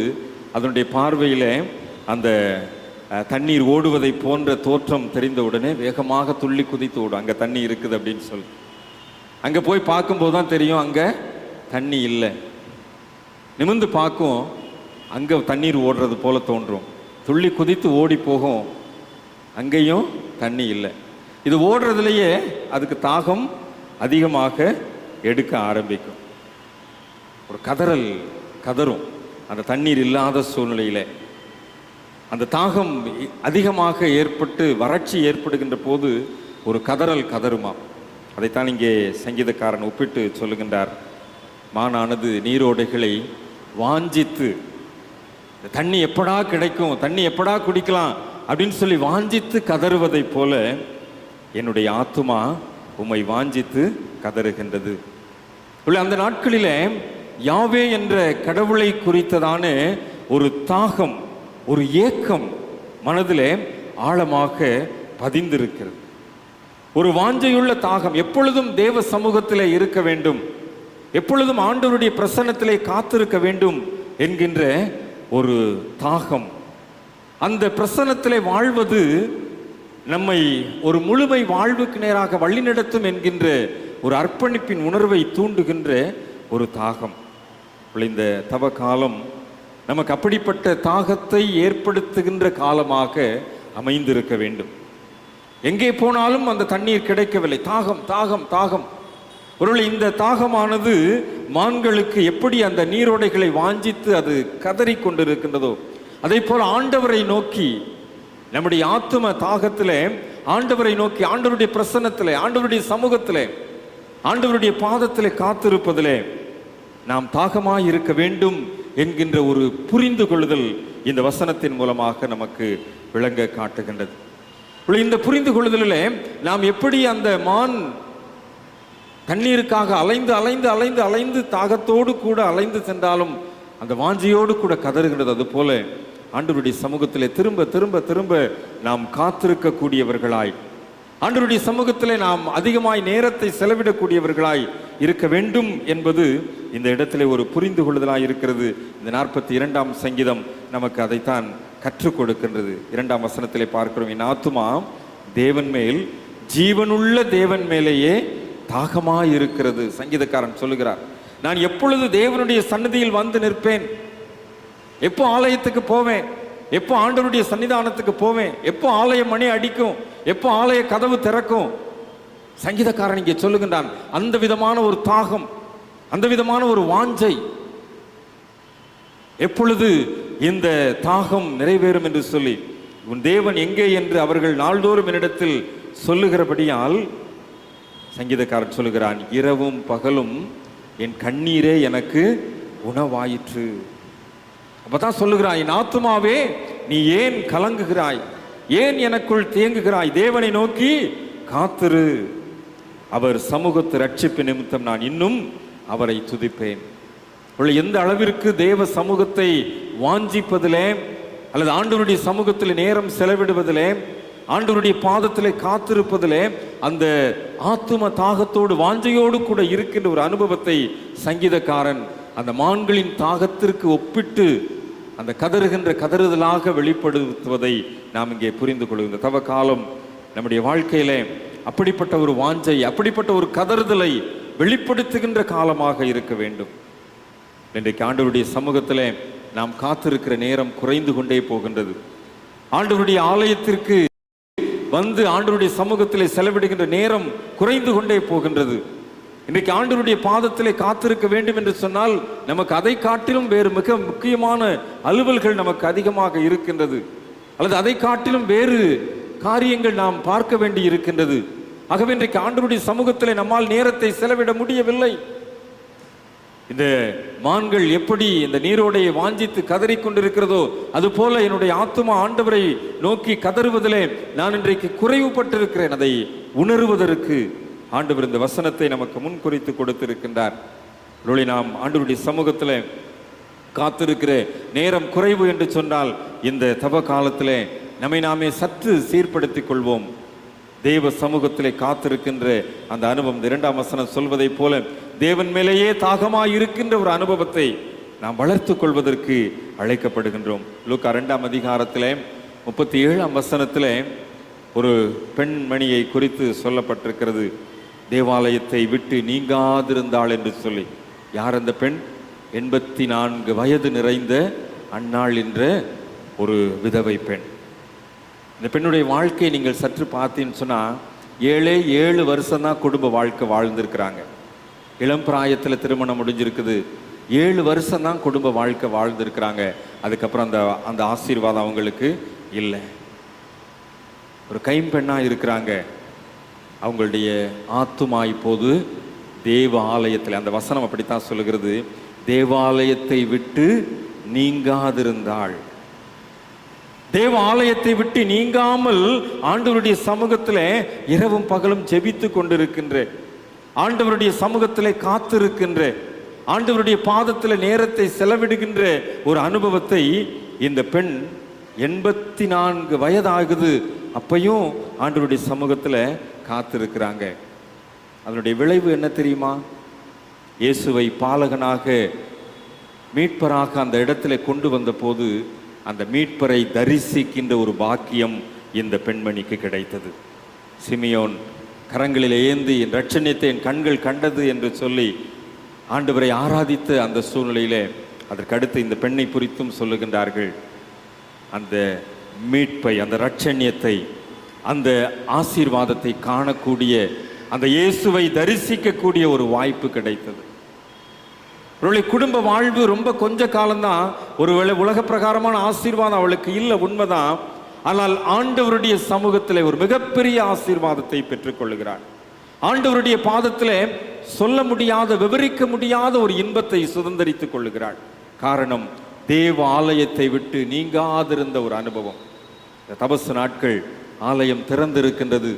அதனுடைய பார்வையில் அந்த தண்ணீர் ஓடுவதை போன்ற தோற்றம் தெரிந்தவுடனே வேகமாக துள்ளி குதித்து ஓடும். அங்கே தண்ணி இருக்குது அப்படின்னு சொல்லி அங்கே போய் பார்க்கும்போது தான் தெரியும் அங்கே தண்ணி இல்லை. நிமிர்ந்து பார்க்கும், அங்கே தண்ணீர் ஓடுறது போல தோன்றும். துள்ளி குதித்து ஓடி போகும், அங்கேயும் தண்ணி இல்லை. இது ஓடுறதுலையே அதுக்கு தாகம் அதிகமாக எடுக்க ஆரம்பிக்கும். ஒரு கதறல் கதறும் அந்த தண்ணீர் இல்லாத சூழ்நிலையில். அந்த தாகம் அதிகமாக ஏற்பட்டு வறட்சி ஏற்படுகின்ற போது ஒரு கதறல் கதறுமாம். அதைத்தான் இங்கே சங்கீதக்காரன் ஒப்பிட்டு சொல்லுகின்றார். மானானது நீரோடைகளை வாஞ்சித்து, தண்ணி எப்படா கிடைக்கும், தண்ணி எப்படா குடிக்கலாம் அப்படின்னு சொல்லி வாஞ்சித்து கதறுவதை போல என்னுடைய ஆத்துமா உம்மை வாஞ்சித்து கதறுகின்றது. அந்த நாட்களிலே யாவே என்ற கடவுளை குறித்ததான ஒரு தாகம், ஒரு ஏக்கம் மனதிலே ஆழமாக பதிந்திருக்கிறது. ஒரு வாஞ்சையுள்ள தாகம், எப்பொழுதும் தேவ சமூகத்திலே இருக்க வேண்டும், எப்பொழுதும் ஆண்டவருடைய பிரசன்னத்திலே காத்திருக்க வேண்டும் என்கின்ற ஒரு தாகம். அந்த பிரசன்னத்திலே வாழ்வது நம்மை ஒரு முழுமை வாழ்வுக்கு நேராக வழிநடத்தும் என்கின்ற ஒரு அர்ப்பணிப்பின் உணர்வை தூண்டுகின்ற ஒரு தாகம். இந்த தவ காலம் நமக்கு அப்படிப்பட்ட தாகத்தை ஏற்படுத்துகின்ற காலமாக அமைந்திருக்க வேண்டும். எங்கே போனாலும் அந்த தண்ணீர் கிடைக்கவில்லை, தாகம் தாகம் தாகம். ஒருவேளை இந்த தாகமானது மான்களுக்கு எப்படி அந்த நீரோடைகளை வாஞ்சித்து அது கதறி கொண்டிருக்கின்றதோ அதே போல ஆண்டவரை நோக்கி நம்முடைய ஆத்தும தாகத்திலே ஆண்டவரை நோக்கி, ஆண்டவருடைய பிரசன்னத்திலே, ஆண்டவருடைய சமூகத்திலே, ஆண்டவருடைய பாதத்திலே காத்திருப்பதிலே நாம் தாகமாய் இருக்க வேண்டும் என்கின்ற ஒரு புரிந்து கொள்ளுதல் இந்த வசனத்தின் மூலமாக நமக்கு விளங்க காட்டுகின்றது. இந்த புரிந்து கொள்ளுதலிலே நாம் எப்படி அந்த மான் தண்ணீருக்காக அலைந்து அலைந்து அலைந்து அலைந்து தாகத்தோடு கூட அலைந்து சென்றாலும் அந்த வாஞ்சியோடு கூட கதறுகிறது, அது போல ஆண்டவருடைய சமூகத்திலே திரும்ப திரும்ப திரும்ப நாம் காத்திருக்கக்கூடியவர்களாய், ஆண்டவருடைய சமூகத்திலே நாம் அதிகமாய் நேரத்தை செலவிடக்கூடியவர்களாய் இருக்க வேண்டும் என்பது இந்த இடத்திலே ஒரு புரிந்து கொள்ளுதலாய் இருக்கிறது. இந்த 42ஆம் சங்கீதம் நமக்கு அதைத்தான் கற்றுக் கொடுக்கின்றது. 2ஆம் வசனத்திலே பார்க்கிறோம், என் ஆத்துமா தேவன் மேல், ஜீவனுள்ள தேவன் மேலேயே தாகமாய் இருக்கிறது. சங்கீதக்காரன் சொல்லுகிறார், நான் எப்பொழுது தேவனுடைய சன்னதியில் வந்து நிற்பேன், எப்போ ஆலயத்துக்கு போவேன், எப்போ ஆண்டவருடைய சன்னிதானத்துக்கு போவேன், எப்போ ஆலய மணி அடிக்கும், எப்போ ஆலய கதவு திறக்கும். சங்கீதக்காரன் இங்கே சொல்லுகின்றான், அந்த விதமான ஒரு தாகம், அந்த விதமான ஒரு வாஞ்சை, எப்பொழுது இந்த தாகம் நிறைவேறும் என்று சொல்லி, உன் தேவன் எங்கே என்று அவர்கள் நாள்தோறும் என்னிடத்தில் சொல்லுகிறபடியால் சங்கீதக்காரன் சொல்லுகிறான், இரவும் பகலும் என் கண்ணீரே எனக்கு உணவாயிற்று. அப்பதான் சொல்லுகிறாய், என் ஆத்துமாவே நீ ஏன் கலங்குகிறாய், ஏன் எனக்குள் தேங்குகிறாய், தேவனை நோக்கி காத்திரு, அவர் சமூகத்து ரட்சிப்பு நிமித்தம் நான் இன்னும் அவரை துதிப்பேன். எந்த அளவிற்கு தேவ சமூகத்தை வாஞ்சிப்பதிலே அல்லது ஆண்டவருடைய சமூகத்தில் நேரம் செலவிடுவதிலே, ஆண்டவருடைய பாதத்திலே காத்திருப்பதிலே அந்த ஆத்தும தாகத்தோடு வாஞ்சையோடு கூட இருக்கின்ற ஒரு அனுபவத்தை சங்கீதக்காரன் அந்த மான்களின் தாகத்திற்கு ஒப்பிட்டு அந்த கதறுகின்ற கதறுதலாக வெளிப்படுத்துவதை நாம் இங்கே புரிந்து கொள்ளும். தவ காலம் நம்முடைய வாழ்க்கையிலே அப்படிப்பட்ட ஒரு வாஞ்சை, அப்படிப்பட்ட ஒரு கதறுதலை வெளிப்படுத்துகின்ற காலமாக இருக்க வேண்டும். இன்றைக்கு ஆண்டவருடைய சமூகத்திலே நாம் காத்திருக்கிற நேரம் குறைந்து கொண்டே போகின்றது. ஆண்டவருடைய ஆலயத்திற்கு வந்து ஆண்டவருடைய சமூகத்திலே செலவிடுகின்ற நேரம் குறைந்து கொண்டே போகின்றது. இன்றைக்கு ஆண்டவருடைய பாதத்திலே காத்திருக்க வேண்டும் என்று சொன்னால் நமக்கு அதை காட்டிலும் வேறு மிக முக்கியமான அலுவல்கள் நமக்கு அதிகமாக இருக்கின்றது, அல்லது அதை காட்டிலும் வேறு காரியங்கள் நாம் பார்க்க வேண்டி இருக்கின்றது. ஆகவே இன்றைக்கு ஆண்டவருடைய சமூகத்திலே நம்மால் நேரத்தை செலவிட முடியவில்லை. இந்த மான்கள் எப்படி இந்த நீரோடையை வாஞ்சித்து கதறி கொண்டிருக்கிறதோ அதுபோல என்னுடைய ஆத்துமா ஆண்டவரை நோக்கி கதறுவதிலே நான் இன்றைக்கு குறைவுபட்டிருக்கிறேன். அதை உணர்வதற்கு ஆண்டவர் இந்த வசனத்தை நமக்கு முன் குறித்து கொடுத்திருக்கின்றார். நாம் ஆண்டவருடைய சமூகத்தில் காத்திருக்கிற நேரம் குறைவு என்று சொன்னால் இந்த தவ காலத்திலே நம்மை நாமே சற்று சீர்படுத்திக் கொள்வோம். தேவ சமூகத்திலே காத்திருக்கின்ற அந்த அனுபவம் 2ஆம் வசனம் சொல்வதை போல தேவன் மேலேயே தாகமாய் இருக்கின்ற ஒரு அனுபவத்தை நாம் வளர்த்து கொள்வதற்கு அழைக்கப்படுகின்றோம். லூக்கா 2ஆம் அதிகாரத்திலே 37ஆம் வசனத்திலே ஒரு பெண்மணியை குறித்து சொல்லப்பட்டிருக்கிறது. தேவாலயத்தை விட்டு நீங்காதிருந்தாள் என்று சொல்லி. யார் அந்த பெண்? 84 வயது நிறைந்த அன்னாள் என்ற ஒரு விதவை பெண். இந்த பெண்ணுடைய வாழ்க்கையை நீங்கள் சற்று பார்த்தீங்கன்னு சொன்னால் 7 வருஷம்தான் குடும்ப வாழ்க்கை வாழ்ந்திருக்கிறாங்க. இளம் பிராயத்தில் திருமணம் முடிஞ்சிருக்குது. 7 வருஷம்தான் குடும்ப வாழ்க்கை வாழ்ந்திருக்கிறாங்க. அதுக்கப்புறம் அந்த ஆசீர்வாதம் அவங்களுக்கு இல்லை. ஒரு கைம்பெண்ணாக இருக்கிறாங்க. அவங்களுடைய ஆத்துமா இப்போது தேவ ஆலயத்தில், அந்த வசனம் அப்படித்தான் சொல்லுகிறது, தேவாலயத்தை விட்டு நீங்காதிருந்தாள். தேவ ஆலயத்தை விட்டு நீங்காமல் ஆண்டவருடைய சமூகத்தில் இரவும் பகலும் ஜெபித்து கொண்டிருக்கின்ற, ஆண்டவருடைய சமூகத்தில் காத்திருக்கின்ற, ஆண்டவருடைய பாதத்தில் நேரத்தை செலவிடுகின்ற ஒரு அனுபவத்தை இந்த பெண் 84 வயதாகுது, அப்பையும் ஆண்டவருடைய சமூகத்தில் காத்திருக்கிறாங்க. அதனுடைய விளைவு என்ன தெரியுமா? இயேசுவை பாலகனாக மீட்பராக அந்த இடத்துல கொண்டு வந்த போது அந்த மீட்பரை தரிசிக்கின்ற ஒரு பாக்கியம் இந்த பெண்மணிக்கு கிடைத்தது. சிமியோன் கரங்களில் ஏந்தி என் இரட்சணியத்தை என் கண்கள் கண்டது என்று சொல்லி ஆண்டவரை ஆராதித்த அந்த சூழ்நிலையிலே அதற்கடுத்து இந்த பெண்ணை குறித்தும் சொல்லுகின்றார்கள். அந்த மீட்பை, அந்த இரட்சணியத்தை, அந்த ஆசீர்வாதத்தை காணக்கூடிய, அந்த இயேசுவை தரிசிக்கக்கூடிய ஒரு வாய்ப்பு கிடைத்தது. அவளுடைய குடும்ப வாழ்வு ரொம்ப கொஞ்ச காலம்தான். ஒருவேளை உலக பிரகாரமான ஆசீர்வாதம் அவளுக்கு இல்லை, உண்மைதான். ஆனால் ஆண்டவருடைய சமூகத்தில் ஒரு மிகப்பெரிய ஆசீர்வாதத்தை பெற்றுக்கொள்கிறாள். ஆண்டவருடைய பாதத்தில் சொல்ல முடியாத, விவரிக்க முடியாத ஒரு இன்பத்தை சுதந்திரித்துக் கொள்ளுகிறாள். காரணம், தேவ ஆலயத்தை விட்டு நீங்காதிருந்த ஒரு அனுபவம். இந்த தபசு நாட்கள் ஆலயம் திறந்திருக்கின்றது.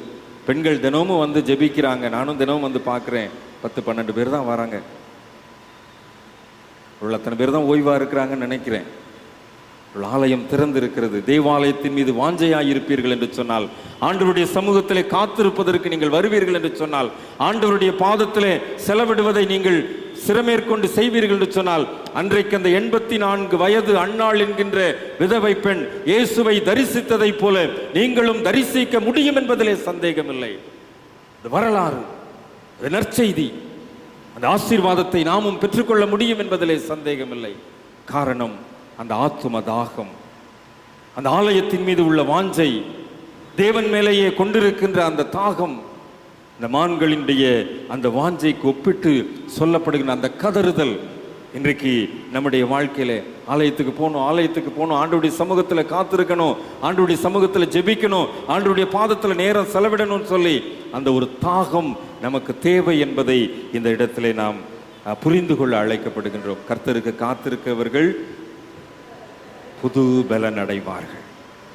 பெண்கள் தினமும் வந்து ஜெபிக்கிறாங்க. நானும் தினமும் வந்து பார்க்குறேன். 10-12 பேர் தான் வராங்க. அத்தனை பேர் தான் ஓய்வாக இருக்கிறாங்கன்னு நினைக்கிறேன். ஆலயம் திறந்திருக்கிறது. தேவாலயத்தின் மீது வாஞ்சையாயிருப்பீர்கள் என்று சொன்னால், ஆண்டவருடைய சமூகத்திலே காத்திருப்பதற்கு நீங்கள் வருவீர்கள் என்று சொன்னால், ஆண்டவருடைய பாதத்திலே செலவிடுவதை நீங்கள் சிரமேற்கொண்டு செய்வீர்கள் என்று சொன்னால், அன்றைக்கு அந்த 84 வயது அன்னாள் என்கின்ற விதவை பெண் இயேசுவை தரிசித்ததை போல நீங்களும் தரிசிக்க முடியும் என்பதிலே சந்தேகமில்லை. அது வரலாறு, அது நற்செய்தி. அந்த ஆசீர்வாதத்தை நாமும் பெற்றுக்கொள்ள முடியும் என்பதிலே சந்தேகமில்லை. காரணம் அந்த ஆத்தும தாகம், அந்த ஆலயத்தின் மீது உள்ள வாஞ்சை, தேவன் மேலேயே கொண்டிருக்கின்ற அந்த தாகம், இந்த மான்களினுடைய அந்த வாஞ்சைக்கு ஒப்பிட்டு சொல்லப்படுகிற அந்த கதறுதல் இன்றைக்கு நம்முடைய வாழ்க்கையில ஆலயத்துக்கு போகணும், ஆண்டவருடைய சமூகத்தில் காத்திருக்கணும், ஆண்டவருடைய சமூகத்தில் ஜெபிக்கணும், ஆண்டவருடைய பாதத்தில் நேரம் செலவிடணும்னு சொல்லி அந்த ஒரு தாகம் நமக்கு தேவை என்பதை இந்த இடத்திலே நாம் புரிந்து கொள்ள அழைக்கப்படுகின்றோம். கர்த்தருக்கு காத்திருக்கிறவர்கள் புது பலன் அடைவார்கள்,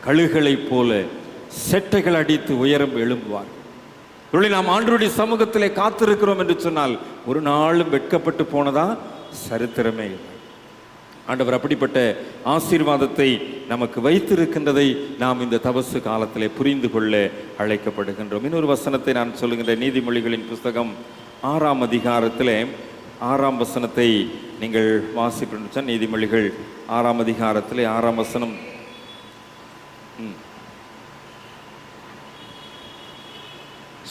கழுகளைப் போல செட்டைகள் அடித்து உயரம் எழும்புவார்கள். நாம் ஆண்டவருடைய சமூகத்திலே காத்திருக்கிறோம் என்று சொன்னால் ஒரு நாளும் வெட்கப்பட்டு போனதா சரித்திரமே இல்லை. ஆண்டவர் அப்படிப்பட்ட ஆசீர்வாதத்தை நமக்கு வைத்திருக்கின்றதை நாம் இந்த தபசு காலத்திலே புரிந்து கொள்ள அழைக்கப்படுகின்றோம். இன்னொரு வசனத்தை நான் சொல்லுகின்ற நீதிமொழிகளின் புஸ்தகம் 6ஆம் அதிகாரத்திலே 6ஆம் வசனத்தை நீங்கள் வாசிப்பீர்கள். நீதிமொழிகள் 6ஆம் அதிகாரத்திலே 6ஆம் வசனம்.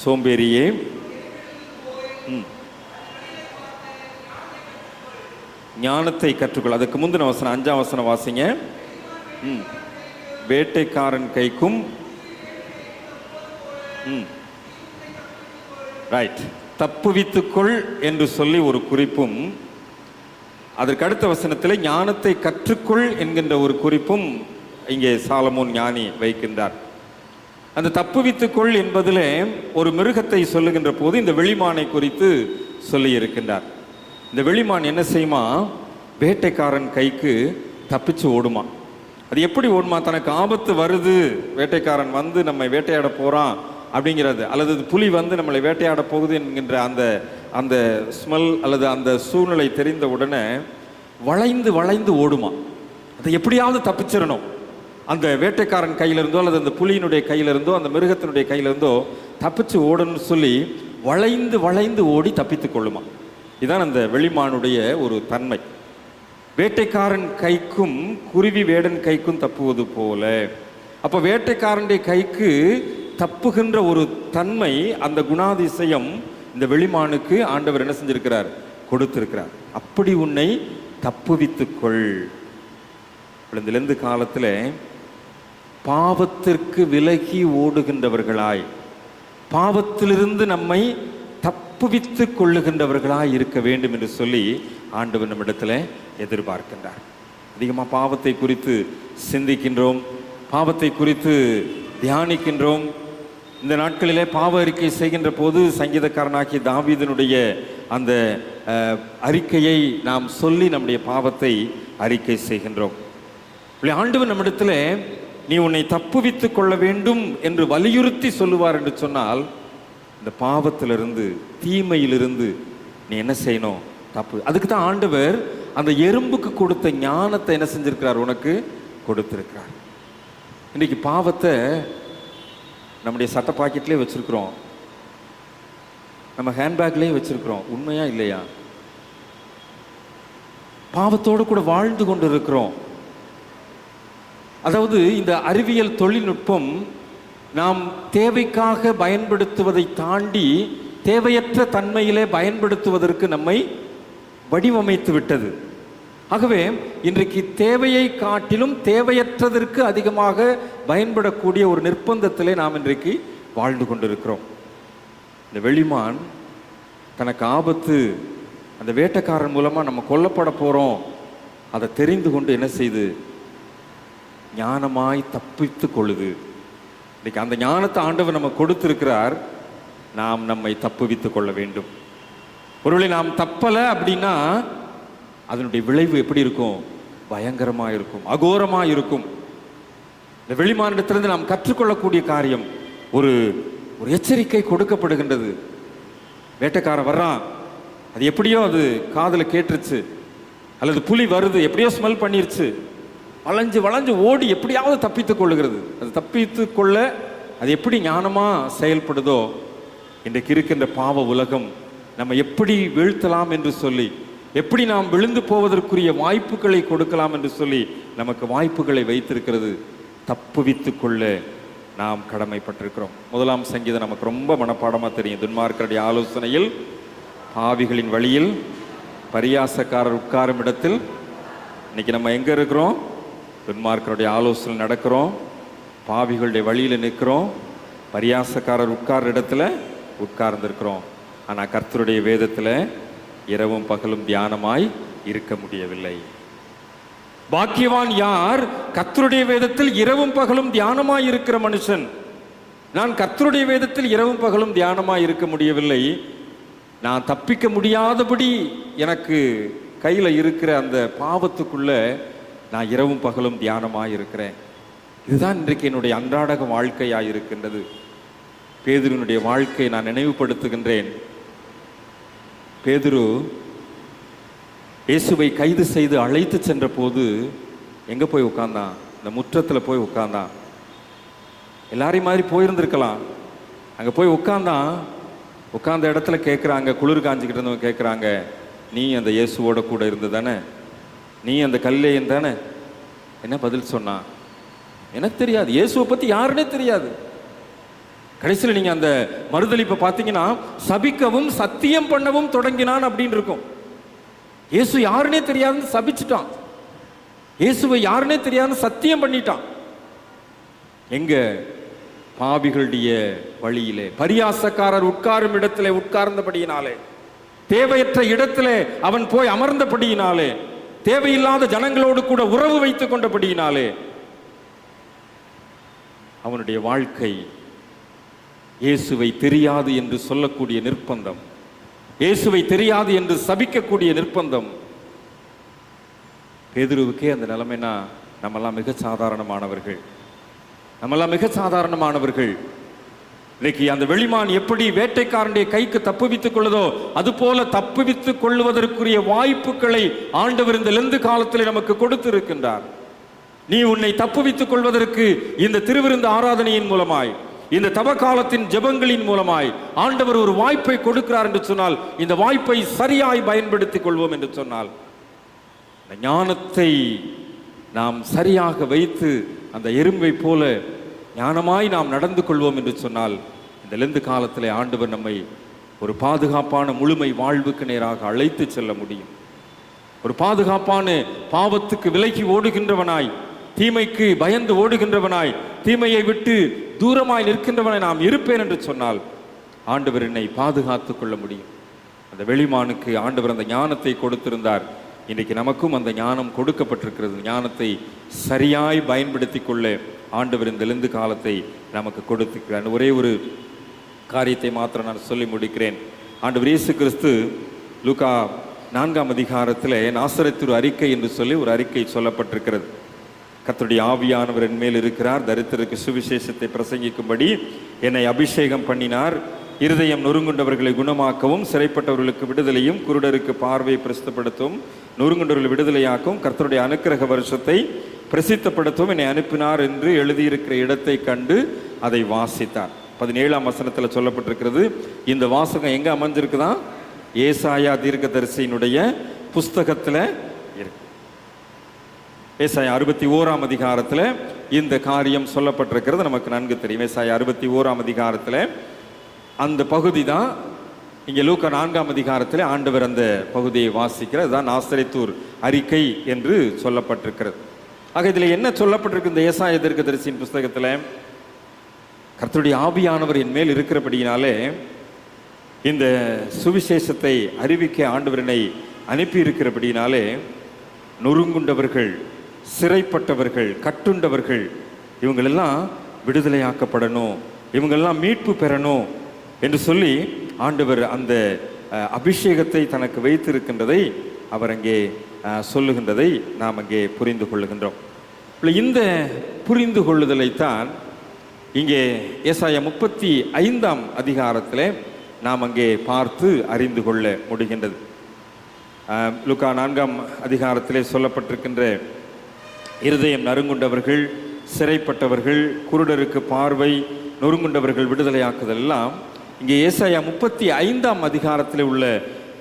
சோம்பேறியே, ஞானத்தை கற்றுக்கொள். அதுக்கு முந்தின வசனம் 5ஆம் வசனம் வாசிங்க. வேட்டைக்காரன் கைக்கும் ரைட் தப்புவித்துக்கொள் என்று சொல்லி ஒரு குறிப்பும், அதற்கு அடுத்த வசனத்தில் ஞானத்தை கற்றுக்கொள் என்கின்ற ஒரு குறிப்பும் இங்கே சாலமோன் ஞானி வைக்கின்றார். அந்த தப்புவித்துக்கொள் என்பதில் ஒரு மிருகத்தை சொல்லுகின்ற போது இந்த வெளிமானை குறித்து சொல்லி இருக்கின்றார். இந்த வெளிமான் என்ன செய்யுமா, வேட்டைக்காரன் கைக்கு தப்பிச்சு ஓடுமா. அது எப்படி ஓடுமா, தனக்கு ஆபத்து வருது, வேட்டைக்காரன் வந்து நம்மை வேட்டையாட போகிறான் அப்படிங்கிறது, அல்லது புலி வந்து நம்மளை வேட்டையாட போகுது என்கின்ற அந்த அந்த ஸ்மெல் அல்லது அந்த சூழ்நிலை தெரிந்த உடனே வளைந்து வளைந்து ஓடுமா. அதை எப்படியாவது தப்பிச்சிடணும், அந்த வேட்டைக்காரன் கையிலிருந்தோ அல்லது அந்த புலியினுடைய கையிலிருந்தோ அந்த மிருகத்தினுடைய கையிலிருந்தோ தப்பிச்சு ஓடணும்னு சொல்லி வளைந்து வளைந்து ஓடி தப்பித்து கொள்ளுமா. இதுதான் அந்த வெளிமானுடைய ஒரு தன்மை. வேட்டைக்காரன் கைக்கும் குருவி வேடன் கைக்கும் தப்புவது போல, அப்போ வேட்டைக்காரனுடைய கைக்கு தப்புகின்ற ஒரு தன்மை, அந்த குணாதிசயம் இந்த வெளிமானுக்கு ஆண்டவர் என்ன செஞ்சிருக்கிறார், கொடுத்திருக்கிறார். அப்படி உன்னை தப்புவித்துக்கொள். இந்த லெந்து காலத்தில் பாவத்திற்கு விலகி ஓடுகின்றவர்களாய், பாவத்திலிருந்து நம்மை தப்புவித்து கொள்ளுகின்றவர்களாய் இருக்க வேண்டும் என்று சொல்லி ஆண்டவர் நம்மிடத்தில் எதிர்பார்க்கின்றார். அதிகமாக பாவத்தை குறித்து சிந்திக்கின்றோம், பாவத்தை குறித்து தியானிக்கின்றோம். இந்த நாட்களிலே பாவ அறிக்கை செய்கின்ற போது சங்கீதக்காரனாகிய தாவீதினுடைய அந்த அறிக்கையை நாம் சொல்லி நம்முடைய பாவத்தை அறிக்கை செய்கின்றோம். ஆண்டவர் நம்மிடத்தில் நீ உன்னை தப்புவித்து கொள்ள வேண்டும் என்று வலியுறுத்தி சொல்லுவார் என்று சொன்னால், இந்த பாவத்திலிருந்து தீமையிலிருந்து நீ என்ன செய்யணும், தப்பு. அதுக்கு தான் ஆண்டவர் அந்த எறும்புக்கு கொடுத்த ஞானத்தை என்ன செஞ்சிருக்கிறார், உனக்கு கொடுத்திருக்கிறார். இன்றைக்கு பாவத்தை நம்முடைய சட்ட பாக்கெட்லேயே வச்சிருக்கிறோம், நம்ம ஹேண்ட்பேக்லேயே வச்சிருக்கிறோம். உண்மையா இல்லையா? பாவத்தோடு கூட வாழ்ந்து கொண்டு இருக்கிறோம். அதாவது இந்த அறிவியல் தொழில்நுட்பம் நாம் தேவைக்காக பயன்படுத்துவதை தாண்டி தேவையற்ற தன்மையிலே பயன்படுத்துவதற்கு நம்மை வடிவமைத்து விட்டது. ஆகவே இன்றைக்கு தேவையை காட்டிலும் தேவையற்றதற்கு அதிகமாக பயன்படக்கூடிய ஒரு நிர்பந்தத்திலே நாம் இன்றைக்கு வாழ்ந்து கொண்டிருக்கிறோம். இந்த வெளிமான் தனக்கு ஆபத்து, அந்த வேட்டைக்காரன் மூலமாக நம்ம கொல்லப்பட போகிறோம், அதை தெரிந்து கொண்டு என்ன செய்து ஞானமாய் தப்பித்து கொள்ளுது. இன்றைக்கு அந்த ஞானத்தை ஆண்டவர் நம்ம கொடுத்திருக்கிறார். நாம் நம்மை தப்புவித்து கொள்ள வேண்டும். ஒருவேளை நாம் தப்பலை அப்படின்னா அதனுடைய விளைவு எப்படி இருக்கும், பயங்கரமாக இருக்கும், அகோரமாக இருக்கும். இந்த வெளிமானிடத்திலிருந்து நாம் கற்றுக்கொள்ளக்கூடிய காரியம், ஒரு ஒரு எச்சரிக்கை கொடுக்கப்படுகின்றது. வேட்டைக்காரன் வர்றான், அது எப்படியோ அது காதில் கேட்டுருச்சு, அல்லது புலி வருது எப்படியோ ஸ்மெல் பண்ணிருச்சு, வளைஞ்சு வளைஞ்சு ஓடி எப்படியாவது தப்பித்து கொள்ளுகிறது. அது தப்பித்து கொள்ள அது எப்படி ஞானமாக செயல்படுதோ, இன்றைக்கு இருக்கின்ற பாவ உலகம் நம்ம எப்படி வீழ்த்தலாம் என்று சொல்லி, எப்படி நாம் விழுந்து போவதற்குரிய வாய்ப்புகளை கொடுக்கலாம் என்று சொல்லி நமக்கு வாய்ப்புகளை வைத்திருக்கிறது. தப்புவித்து கொள்ள நாம் கடமைப்பட்டிருக்கிறோம். 1ஆம் சங்கீதம் நமக்கு ரொம்ப மனப்பாடமாக தெரியும். துன்மார்க்கருடைய ஆலோசனையில், பாவிகளின் வழியில், பரியாசக்காரர் உட்காரும் இடத்தில். இன்னைக்கு நம்ம எங்கே இருக்கிறோம்? துன்மார்க்கருடைய ஆலோசனை நடக்கிறோம், பாவிகளுடைய வழியில் நிற்கிறோம், பரியாசக்காரர் உட்கார்ற இடத்துல உட்கார்ந்துருக்கிறோம். ஆனால் கர்த்தருடைய வேதத்தில் இரவும் பகலும் தியானமாய் இருக்க முடியவில்லை. பாக்கியவான் யார்? கர்த்தருடைய வேதத்தில் இரவும் பகலும் தியானமாய் இருக்கிற மனுஷன். நான் கர்த்தருடைய வேதத்தில் இரவும் பகலும் தியானமாய் இருக்க முடியவில்லை. நான் தப்பிக்க முடியாதபடி எனக்கு கையில் இருக்கிற அந்த பாவத்துக்குள்ள நான் இரவும் பகலும் தியானமாய் இருக்கிறேன். இதுதான் இன்றைக்கு என்னுடைய அன்றாட வாழ்க்கையாக இருக்கின்றது. பேதுருவினுடைய வாழ்க்கையை நான் நினைவுபடுத்துகின்றேன். பேதுரு இயேசுவை கைது செய்து அழைத்து சென்ற போது எங்கே போய் உட்கார்ந்தான்? இந்த முற்றத்தில் போய் உட்கார்ந்தான். எல்லாரையும் மாதிரி போயிருந்திருக்கலாம். அங்கே போய் உட்கார்ந்தான். உட்கார்ந்த இடத்துல கேட்குறாங்க, குளிர் காஞ்சிக்கிட்டு இருந்தவங்க கேட்குறாங்க, நீ அந்த இயேசுவோட கூட இருந்து தானே? நீ அந்த கல்லேயன் தானே? என்ன பதில் சொன்னான்? எனக்கு தெரியாது, இயேசுவை பற்றி யாருன்னே தெரியாது. கடைசியில் நீங்கள் அந்த மறுதலிப்பை பார்த்தீங்கன்னா, சபிக்கவும் சத்தியம் பண்ணவும் தொடங்கினான் அப்படின்னு இருக்கும். இயேசு யாருன்னே தெரியாதுன்னு சபிச்சுட்டான். இயேசுவை யாருன்னே தெரியாதுன்னு சத்தியம் பண்ணிட்டான். எங்க? பாவிகளுடைய வழியிலே, பரியாசக்காரர் உட்காரும் இடத்திலே உட்கார்ந்தபடியினாலே, தேவையற்ற இடத்திலே அவன் போய் அமர்ந்தபடியினாலே, தேவையில்லாத ஜனங்களோடு கூட உறவு வைத்துக் கொண்டபடியினாலே அவனுடைய வாழ்க்கை இயேசுவை தெரியாது என்று சொல்லக்கூடிய நிர்பந்தம், இயேசுவை தெரியாது என்று சபிக்கக்கூடிய நிர்பந்தம். பேதுருவுக்கே அந்த நிலைமைனா நம்மெல்லாம் மிக சாதாரணமானவர்கள். நம்மெல்லாம் மிக சாதாரணமானவர்கள். இன்னைக்கு அந்த வெளிமான் எப்படி வேட்டைக்காரனுடைய கைக்கு தப்புவித்துக் கொள்ளுதோ, அதுபோல தப்புவித்துக் கொள்வதற்குரிய வாய்ப்புகளை ஆண்டவர் இந்த லெந்து காலத்தில் நமக்கு கொடுத்து இருக்கின்றார். நீ உன்னை தப்புவித்துக் கொள்வதற்கு இந்த திருவிருந்து ஆராதனையின் மூலமாய், இந்த தவ காலத்தின் ஜெபங்களின் மூலமாய் ஆண்டவர் ஒரு வாய்ப்பை கொடுக்கிறார் என்று சொன்னால், இந்த வாய்ப்பை சரியாய் பயன்படுத்திக் கொள்வோம் என்று சொன்னால், இந்த ஞானத்தை நாம் சரியாக வைத்து அந்த எறும்பை போல ஞானமாய் நாம் நடந்து கொள்வோம் என்று சொன்னால், இந்த லெந்து காலத்திலே ஆண்டவர் நம்மை ஒரு பாதுகாப்பான முழுமை வாழ்வுக்கு நேராக அழைத்து செல்ல முடியும். ஒரு பாதுகாப்பான, பாவத்துக்கு விலகி ஓடுகின்றவனாய், தீமைக்கு பயந்து ஓடுகின்றவனாய், தீமையை விட்டு தூரமாய் நிற்கின்றவனாய் நாம் இருப்பேன் என்று சொன்னால் ஆண்டவர் என்னை பாதுகாத்து கொள்ள முடியும். அந்த வெளிமானுக்கு ஆண்டவர் அந்த ஞானத்தை கொடுத்திருந்தார். இன்றைக்கு நமக்கும் அந்த ஞானம் கொடுக்கப்பட்டிருக்கிறது. ஞானத்தை சரியாய் பயன்படுத்தி கொள்ள ஆண்டவர் இந்த லெந்து காலத்தை நமக்கு கொடுத்திருக்கிறார். ஒரே ஒரு காரியத்தை மாத்திரம் நான் சொல்லி முடிக்கிறேன். ஆண்டவர் இயேசு கிறிஸ்து லூக்கா 4ஆம் அதிகாரத்தில் நாசரேத்து அறிக்கை என்று சொல்லி ஒரு அறிக்கை சொல்லப்பட்டிருக்கிறது. கர்த்தருடைய ஆவியானவர் என் மேல் இருக்கிறார், தரித்திரருக்கு சுவிசேஷத்தை பிரசங்கிக்கும்படி என்னை அபிஷேகம் பண்ணினார், இருதயம் நொறுங்குண்டவர்களை குணமாக்கவும், சிறைப்பட்டவர்களுக்கு விடுதலையும், குருடருக்கு பார்வையை பிரசித்தப்படுத்தவும், நொறுங்குண்டவர்களை விடுதலையாக்கவும், கர்த்தருடைய அனுக்கிரக வருஷத்தை பிரசித்தப்படுத்தவும் என்னை அனுப்பினார் என்று எழுதியிருக்கிற இடத்தை கண்டு அதை வாசித்தார். 17ஆம் வசனத்தில் சொல்லப்பட்டிருக்கிறது. இந்த வாசகம் எங்கே அமைஞ்சிருக்குதான்? ஏசாயா தீர்க்கதரிசியினுடைய புஸ்தகத்தில் இருக்கு. ஏசாயா 61ஆம் அதிகாரத்தில் இந்த காரியம் சொல்லப்பட்டிருக்கிறது நமக்கு நன்கு தெரியும். ஏசாயா 61ஆம் அதிகாரத்தில் அந்த பகுதி தான் இங்கே லூக்கா 4ஆம் அதிகாரத்தில் ஆண்டவர் அந்த பகுதியை வாசிக்கிறது. அதுதான் நாசரேத்தூர் அறிக்கை என்று சொல்லப்பட்டிருக்கிறது. ஆக இதில் என்ன சொல்லப்பட்டிருக்கு? இந்த ஏசாயா தீர்க்கதரிசியின் புஸ்தகத்தில் கர்த்தருடைய ஆவியானவர் என் மேல் இருக்கிறபடியினாலே இந்த சுவிசேஷத்தை அறிவிக்க ஆண்டவரனை அனுப்பி இருக்கிறபடியினாலே நொறுங்குண்டவர்கள், சிறைப்பட்டவர்கள், கட்டுண்டவர்கள், இவங்களெல்லாம் விடுதலையாக்கப்படணும், இவங்களெல்லாம் மீட்பு பெறணும் என்று சொல்லி ஆண்டவர் அந்த அபிஷேகத்தை தனக்கு வைத்திருக்கின்றதை அவர் அங்கே சொல்லுகின்றதை நாம் அங்கே புரிந்து கொள்ளுகின்றோம். இந்த புரிந்து கொள்ளுதலைத்தான் இங்கே ஏசாயா 35ஆம் அதிகாரத்தில் நாம் அங்கே பார்த்து அறிந்து கொள்ள முடிகின்றது. லூக்கா 4ஆம் அதிகாரத்திலே சொல்லப்பட்டிருக்கின்ற இருதயம் நறுங்குண்டவர்கள், சிறைப்பட்டவர்கள், குருடருக்கு பார்வை, நொறுங்குண்டவர்கள் விடுதலையாக்குதல் எல்லாம் இங்கே ஏசாயா 35ஆம் அதிகாரத்தில் உள்ள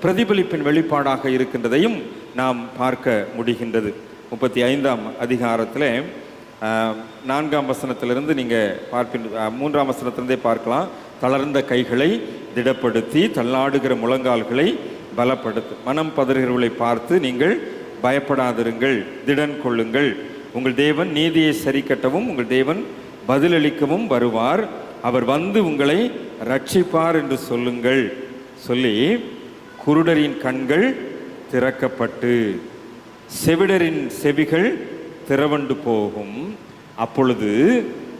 பிரதிபலிப்பின் வெளிப்பாடாக இருக்கின்றதையும் நாம் பார்க்க முடிகின்றது. 35ஆம் அதிகாரத்தில் 4ஆம் வசனத்திலிருந்து நீங்கள் பார்க்கின்ற 3ஆம் வசனத்திலிருந்தே பார்க்கலாம். தளர்ந்த கைகளை திடப்படுத்தி தள்ளாடுகிற முழங்கால்களை பலப்படுத்தும். மனம் பதறுகிறவர்களை பார்த்து நீங்கள் பயப்படாதிருங்கள், திடன் கொள்ளுங்கள். உங்கள் தேவன் நீதியை சரி கட்டவும் உங்கள் தேவன் பதிலளிக்கவும் வருவார். அவர் வந்து உங்களை ரட்சிப்பார் என்று சொல்லுங்கள். சொல்லி குருடரின் கண்கள் திறக்கப்பட்டு செவிடரின் செவிகள் திறவண்டு போகும். அப்பொழுது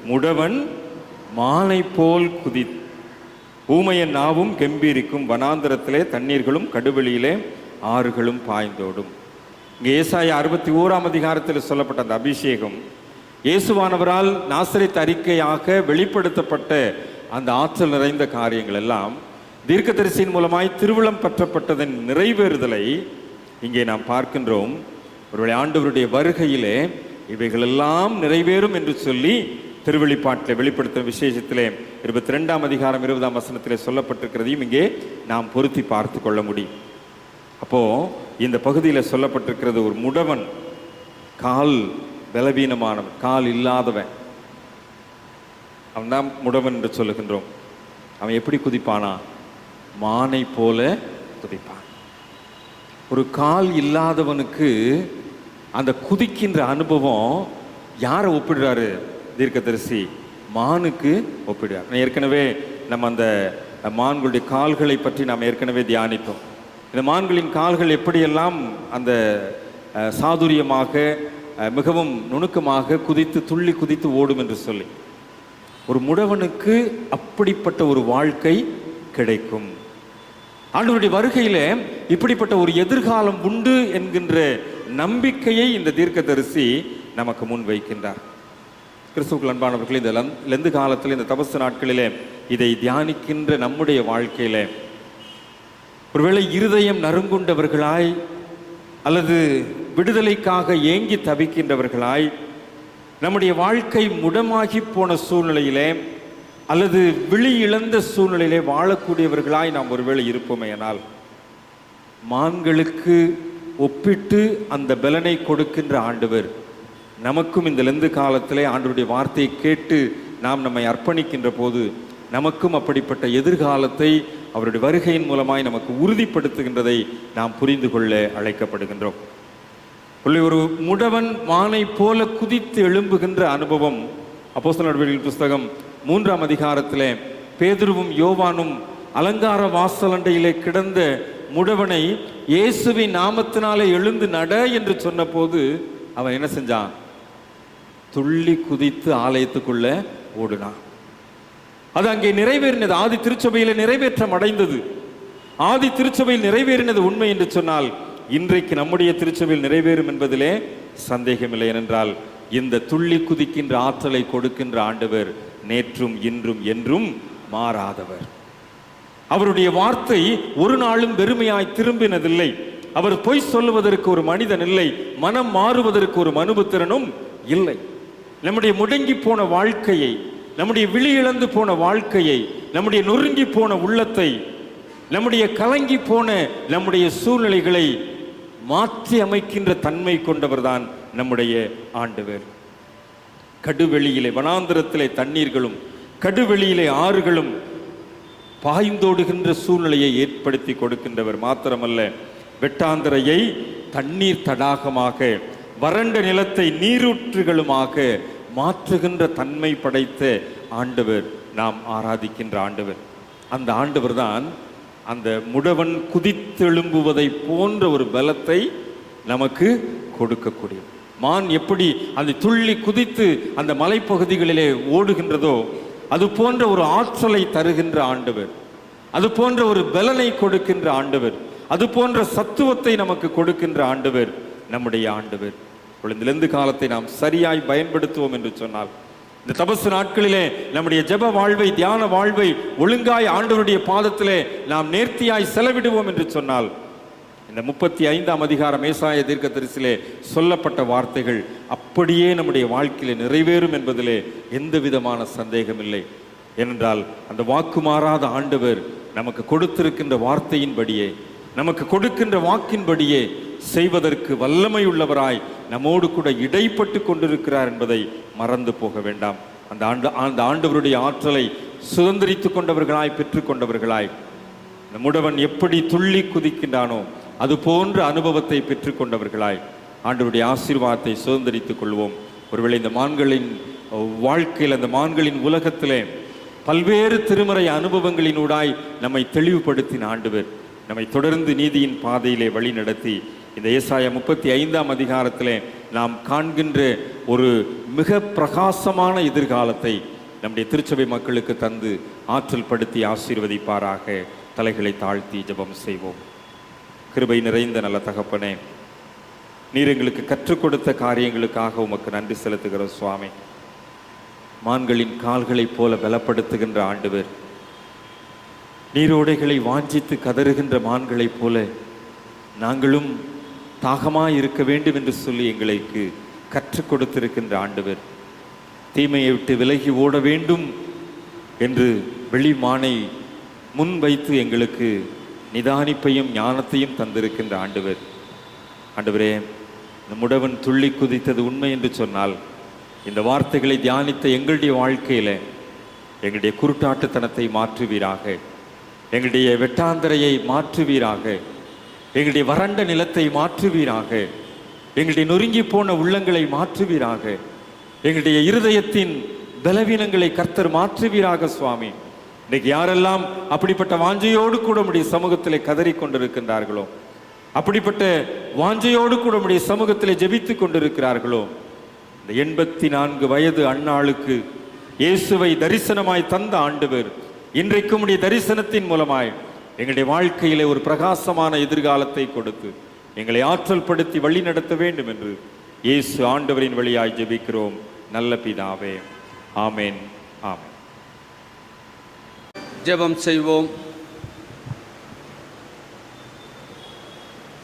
முடவன் மானை போல் ஊமையன் நாவும் கெம்பீரிக்கும். வனாந்திரத்திலே தண்ணீர்களும் கடுவெளியிலே ஆறுகளும் பாய்ந்தோடும். இங்கே ஏசாயா 61ஆம் அதிகாரத்தில் சொல்லப்பட்ட அந்த அபிஷேகம் இயேசுவானவரால் நாசரேத் அறிக்கையாக வெளிப்படுத்தப்பட்ட அந்த ஆற்றல் நிறைந்த காரியங்கள் எல்லாம் தீர்க்கதரிசியின் மூலமாய் திருவிழம் பற்றப்பட்டதன் நிறைவேறுதலை இங்கே நாம் பார்க்கின்றோம். ஒருவேளை ஆண்டவருடைய வருகையிலே இவைகளெல்லாம் நிறைவேறும் என்று சொல்லி திருவெளிப்பாட்டில் வெளிப்படுத்தும் விசேஷத்திலே 22ஆம் அதிகாரம் 20ஆம் வசனத்திலே சொல்லப்பட்டிருக்கிறதையும் இங்கே நாம் பொருத்தி பார்த்து கொள்ள முடியும். அப்போ இந்த பகுதியில் சொல்லப்பட்டிருக்கிறது, ஒரு முடவன், கால் பலவீனமானவன், கால் இல்லாதவன், அவன் தான் முடவன் என்று சொல்லுகின்றோம். அவன் எப்படி குதிப்பானா? மானை போல குதிப்பான். ஒரு கால் இல்லாதவனுக்கு அந்த குதிக்கின்ற அனுபவம் யாரை ஒப்பிடுறாரு தீர்க்கதரிசி? மானுக்கு ஒப்பிடுறார். ஏற்கனவே நம்ம அந்த மான்களுடைய கால்களை பற்றி நாம் ஏற்கனவே தியானித்தோம். இந்த மான்களின் கால்கள் எப்படியெல்லாம் அந்த சாதுரியமாக மிகவும் நுணுக்கமாக குதித்து துள்ளி குதித்து ஓடும் என்று சொல்லி, ஒரு முடவனுக்கு அப்படிப்பட்ட ஒரு வாழ்க்கை கிடைக்கும். ஆண்டவருடைய வருகையிலே இப்படிப்பட்ட ஒரு எதிர்காலம் உண்டு என்கின்ற நம்பிக்கையை இந்த தீர்க்கதரிசி நமக்கு முன் வைக்கின்றார். கிறிஸ்துவுக்குள் அன்பானவர்களே, இந்த லெந்து காலத்தில், இந்த தபசு நாட்களிலே இதை தியானிக்கின்ற நம்முடைய வாழ்க்கையிலே ஒருவேளை இருதயம் நறுங்குண்டவர்களாய் அல்லது விடுதலைக்காக ஏங்கி தவிக்கின்றவர்களாய், நம்முடைய வாழ்க்கை முடமாகி போன சூழ்நிலையிலே அல்லது விழி இழந்த சூழ்நிலையிலே வாழக்கூடியவர்களாய் நாம் ஒருவேளை இருப்போமேயானால், மான்களுக்கு ஒப்பிட்டு அந்த பலனை கொடுக்கின்ற ஆண்டவர் நமக்கும் இந்த லெந்து காலத்திலே ஆண்டவருடைய வார்த்தையை கேட்டு நாம் நம்மை அர்ப்பணிக்கின்ற போது நமக்கும் அப்படிப்பட்ட எதிர்காலத்தை அவருடைய வருகையின் மூலமாய் நமக்கு உறுதிப்படுத்துகின்றதை நாம் புரிந்து கொள்ள அழைக்கப்படுகின்றோம். ஒரு முடவன் மானை போல குதித்து எழும்புகின்ற அனுபவம் அப்போஸ்தலர் நடவடிக்கைகள் புஸ்தகம் 3ஆம் அதிகாரத்திலே பேதுருவும் யோவானும் அலங்கார வாசலண்டையிலே கிடந்த முடவனை இயேசுவின் நாமத்தினாலே எழுந்து நட என்று சொன்ன போது அவன் என்ன செஞ்சான்? துள்ளி குதித்து ஆலயத்துக்குள்ள ஓடுனான். அது அங்கே நிறைவேறினது. ஆதி திருச்சபையில் நிறைவேற்றம் அடைந்தது. ஆதி திருச்சபையில் நிறைவேறினது உண்மை என்று சொன்னால் இன்றைக்கு நம்முடைய திருச்சபையில் நிறைவேறும் என்பதிலே சந்தேகமில்லை. ஏனென்றால் இந்த துள்ளி குதிக்கின்ற ஆற்றலை கொடுக்கின்ற ஆண்டவர் நேற்றும் இன்றும் என்றும் மாறாதவர். அவருடைய வார்த்தை ஒரு நாளும் வெறுமையாய் திரும்பினதில்லை. அவர் பொய் சொல்லுவதற்கு ஒரு மனிதன் இல்லை, மனம் மாறுவதற்கு ஒரு மனுபுத்திரனும் இல்லை. நம்முடைய முடங்கி போன வாழ்க்கையை, நம்முடைய விழி இழந்து போன வாழ்க்கையை, நம்முடைய நொறுங்கி போன உள்ளத்தை, நம்முடைய கலங்கி போன நம்முடைய சூழ்நிலைகளை மாற்றி அமைக்கின்ற தன்மை கொண்டவர் தான் நம்முடைய ஆண்டவர். கடுவெளியிலே வனாந்திரத்திலே தண்ணீர்களும் கடுவெளியிலே ஆறுகளும் பாய்ந்தோடுகின்ற சூழ்நிலையை ஏற்படுத்தி கொடுக்கின்றவர் மாத்திரமல்ல, வெட்டாந்தரையை தண்ணீர் தடாகமாக, வறண்ட நிலத்தை நீரூற்றுகளுமாக மாற்றுகின்ற தன்மை படைத்த ஆண்டவர் நாம் ஆராதிக்கின்ற ஆண்டவர். அந்த ஆண்டவர் தான் அந்த முடவன் குதித்தெழும்புவதை போன்ற ஒரு பலத்தை நமக்கு கொடுக்கக்கூடிய. மான் எப்படி அந்த துள்ளி குதித்து அந்த மலைப்பகுதிகளிலே ஓடுகின்றதோ அது போன்ற ஒரு ஆற்றலை தருகின்ற ஆண்டவர், அது போன்ற ஒரு பலனை கொடுக்கின்ற ஆண்டவர், அது போன்ற சத்துவத்தை நமக்கு கொடுக்கின்ற ஆண்டவர் நம்முடைய ஆண்டவர். இந்த லெந்து காலத்தை நாம் சரியாய் பயன்படுத்துவோம் என்று சொன்னால், இந்த தபசு நாட்களிலே நம்முடைய ஜெப வாழ்வை, தியான வாழ்வை ஒழுங்காய் ஆண்டவருடைய பாதத்திலே நாம் நேர்த்தியாய் செலவிடுவோம் என்று சொன்னால், இந்த 35ஆம் அதிகாரம் ஏசாயா தீர்க்கதரிசியிலே சொல்லப்பட்ட வார்த்தைகள் அப்படியே நம்முடைய வாழ்க்கையிலே நிறைவேறும் என்பதிலே எந்த விதமான சந்தேகமில்லை. ஏனென்றால் அந்த வாக்கு மாறாத ஆண்டவர் நமக்கு கொடுத்திருக்கின்ற வார்த்தையின்படியே, நமக்கு கொடுக்கின்ற வாக்கின்படியே செய்வதற்கு வல்லமையுள்ளவராய் நம்மோடு கூட இடைப்பட்டு கொண்டிருக்கிறார் என்பதை மறந்து போக வேண்டாம். அந்த ஆண்டவருடைய ஆற்றலை சுதந்திரித்து கொண்டவர்களாய், பெற்றுக்கொண்டவர்களாய், நம்முடவன் எப்படி துள்ளி குதிக்கின்றானோ அது போன்ற அனுபவத்தை பெற்றுக்கொண்டவர்களாய் ஆண்டவருடைய ஆசீர்வாதத்தை சுதந்திரித்துக் கொள்வோம். ஒருவேளை இந்த மான்களின் வாழ்க்கையில், அந்த மான்களின் உலகத்திலே பல்வேறு திருமறை அனுபவங்களினூடாய் நம்மை தெளிவுபடுத்தின ஆண்டவர் நம்மை தொடர்ந்து நீதியின் பாதையிலே வழி நடத்தி இந்த ஏசாயா 35ஆம் அதிகாரத்திலே நாம் காண்கின்ற ஒரு மிக பிரகாசமான எதிர்காலத்தை நம்முடைய திருச்சபை மக்களுக்கு தந்து ஆற்றல் படுத்தி ஆசீர்வதிப்பாராக. தலைகளை தாழ்த்தி ஜெபம் செய்வோம். கிருபை நிறைந்த நல்ல தகப்பனே, நீர் எங்களுக்கு கற்றுக் கொடுத்த காரியங்களுக்காக உமக்கு நன்றி செலுத்துகிறோம் சுவாமி. மான்களின் கால்களைப் போல பலப்படுத்துகின்ற ஆண்டவர், நீரோடைகளை வாஞ்சித்து கதறுகின்ற மான்களைப் போல நாங்களும் தாகமாய் இருக்க வேண்டும் என்று சொல்லி எங்களுக்கு கற்றுக் கொடுத்திருக்கின்ற ஆண்டவர், தீமையை விட்டு விலகி ஓட வேண்டும் என்று வெளிமானை முன் வைத்து எங்களுக்கு நிதானிப்பையும் ஞானத்தையும் தந்திருக்கின்ற ஆண்டவரே, நம்முடவன் துள்ளி குதித்தது உண்மை என்று சொன்னால் இந்த வார்த்தைகளை தியானித்த எங்களுடைய வாழ்க்கையில் எங்களுடைய குருட்டாட்டுத்தனத்தை மாற்றுவீராக, எங்களுடைய வெட்டாந்தரையை மாற்றுவீராக, எங்களுடைய வறண்ட நிலத்தை மாற்றுவீராக, எங்களுடைய நொறுங்கி போன உள்ளங்களை மாற்றுவீராக, எங்களுடைய இருதயத்தின் பலவீனங்களை கர்த்தர் மாற்றுவீராக சுவாமி. இன்றைக்கு யாரெல்லாம் அப்படிப்பட்ட வாஞ்சையோடு கூட உம்முடைய சமூகத்திலே கதறி கொண்டிருக்கின்றார்களோ, அப்படிப்பட்ட வாஞ்சையோடு கூட உம்முடைய சமூகத்திலே ஜெபித்து கொண்டிருக்கிறார்களோ, இந்த 84 வயது அன்னாளுக்கு இயேசுவை தரிசனமாய் தந்த ஆண்டவர் இன்றைக்கும் உடைய தரிசனத்தின் மூலமாய் எங்களுடைய வாழ்க்கையிலே ஒரு பிரகாசமான எதிர்காலத்தை கொடுத்து எங்களை ஆற்றல் படுத்தி வழி நடத்த வேண்டும் என்று இயேசு ஆண்டவரின் வழியாய் ஜெபிக்கிறோம் நல்ல பிதாவே. ஆமேன், ஆமேன். ஜெபம் செய்வோம்.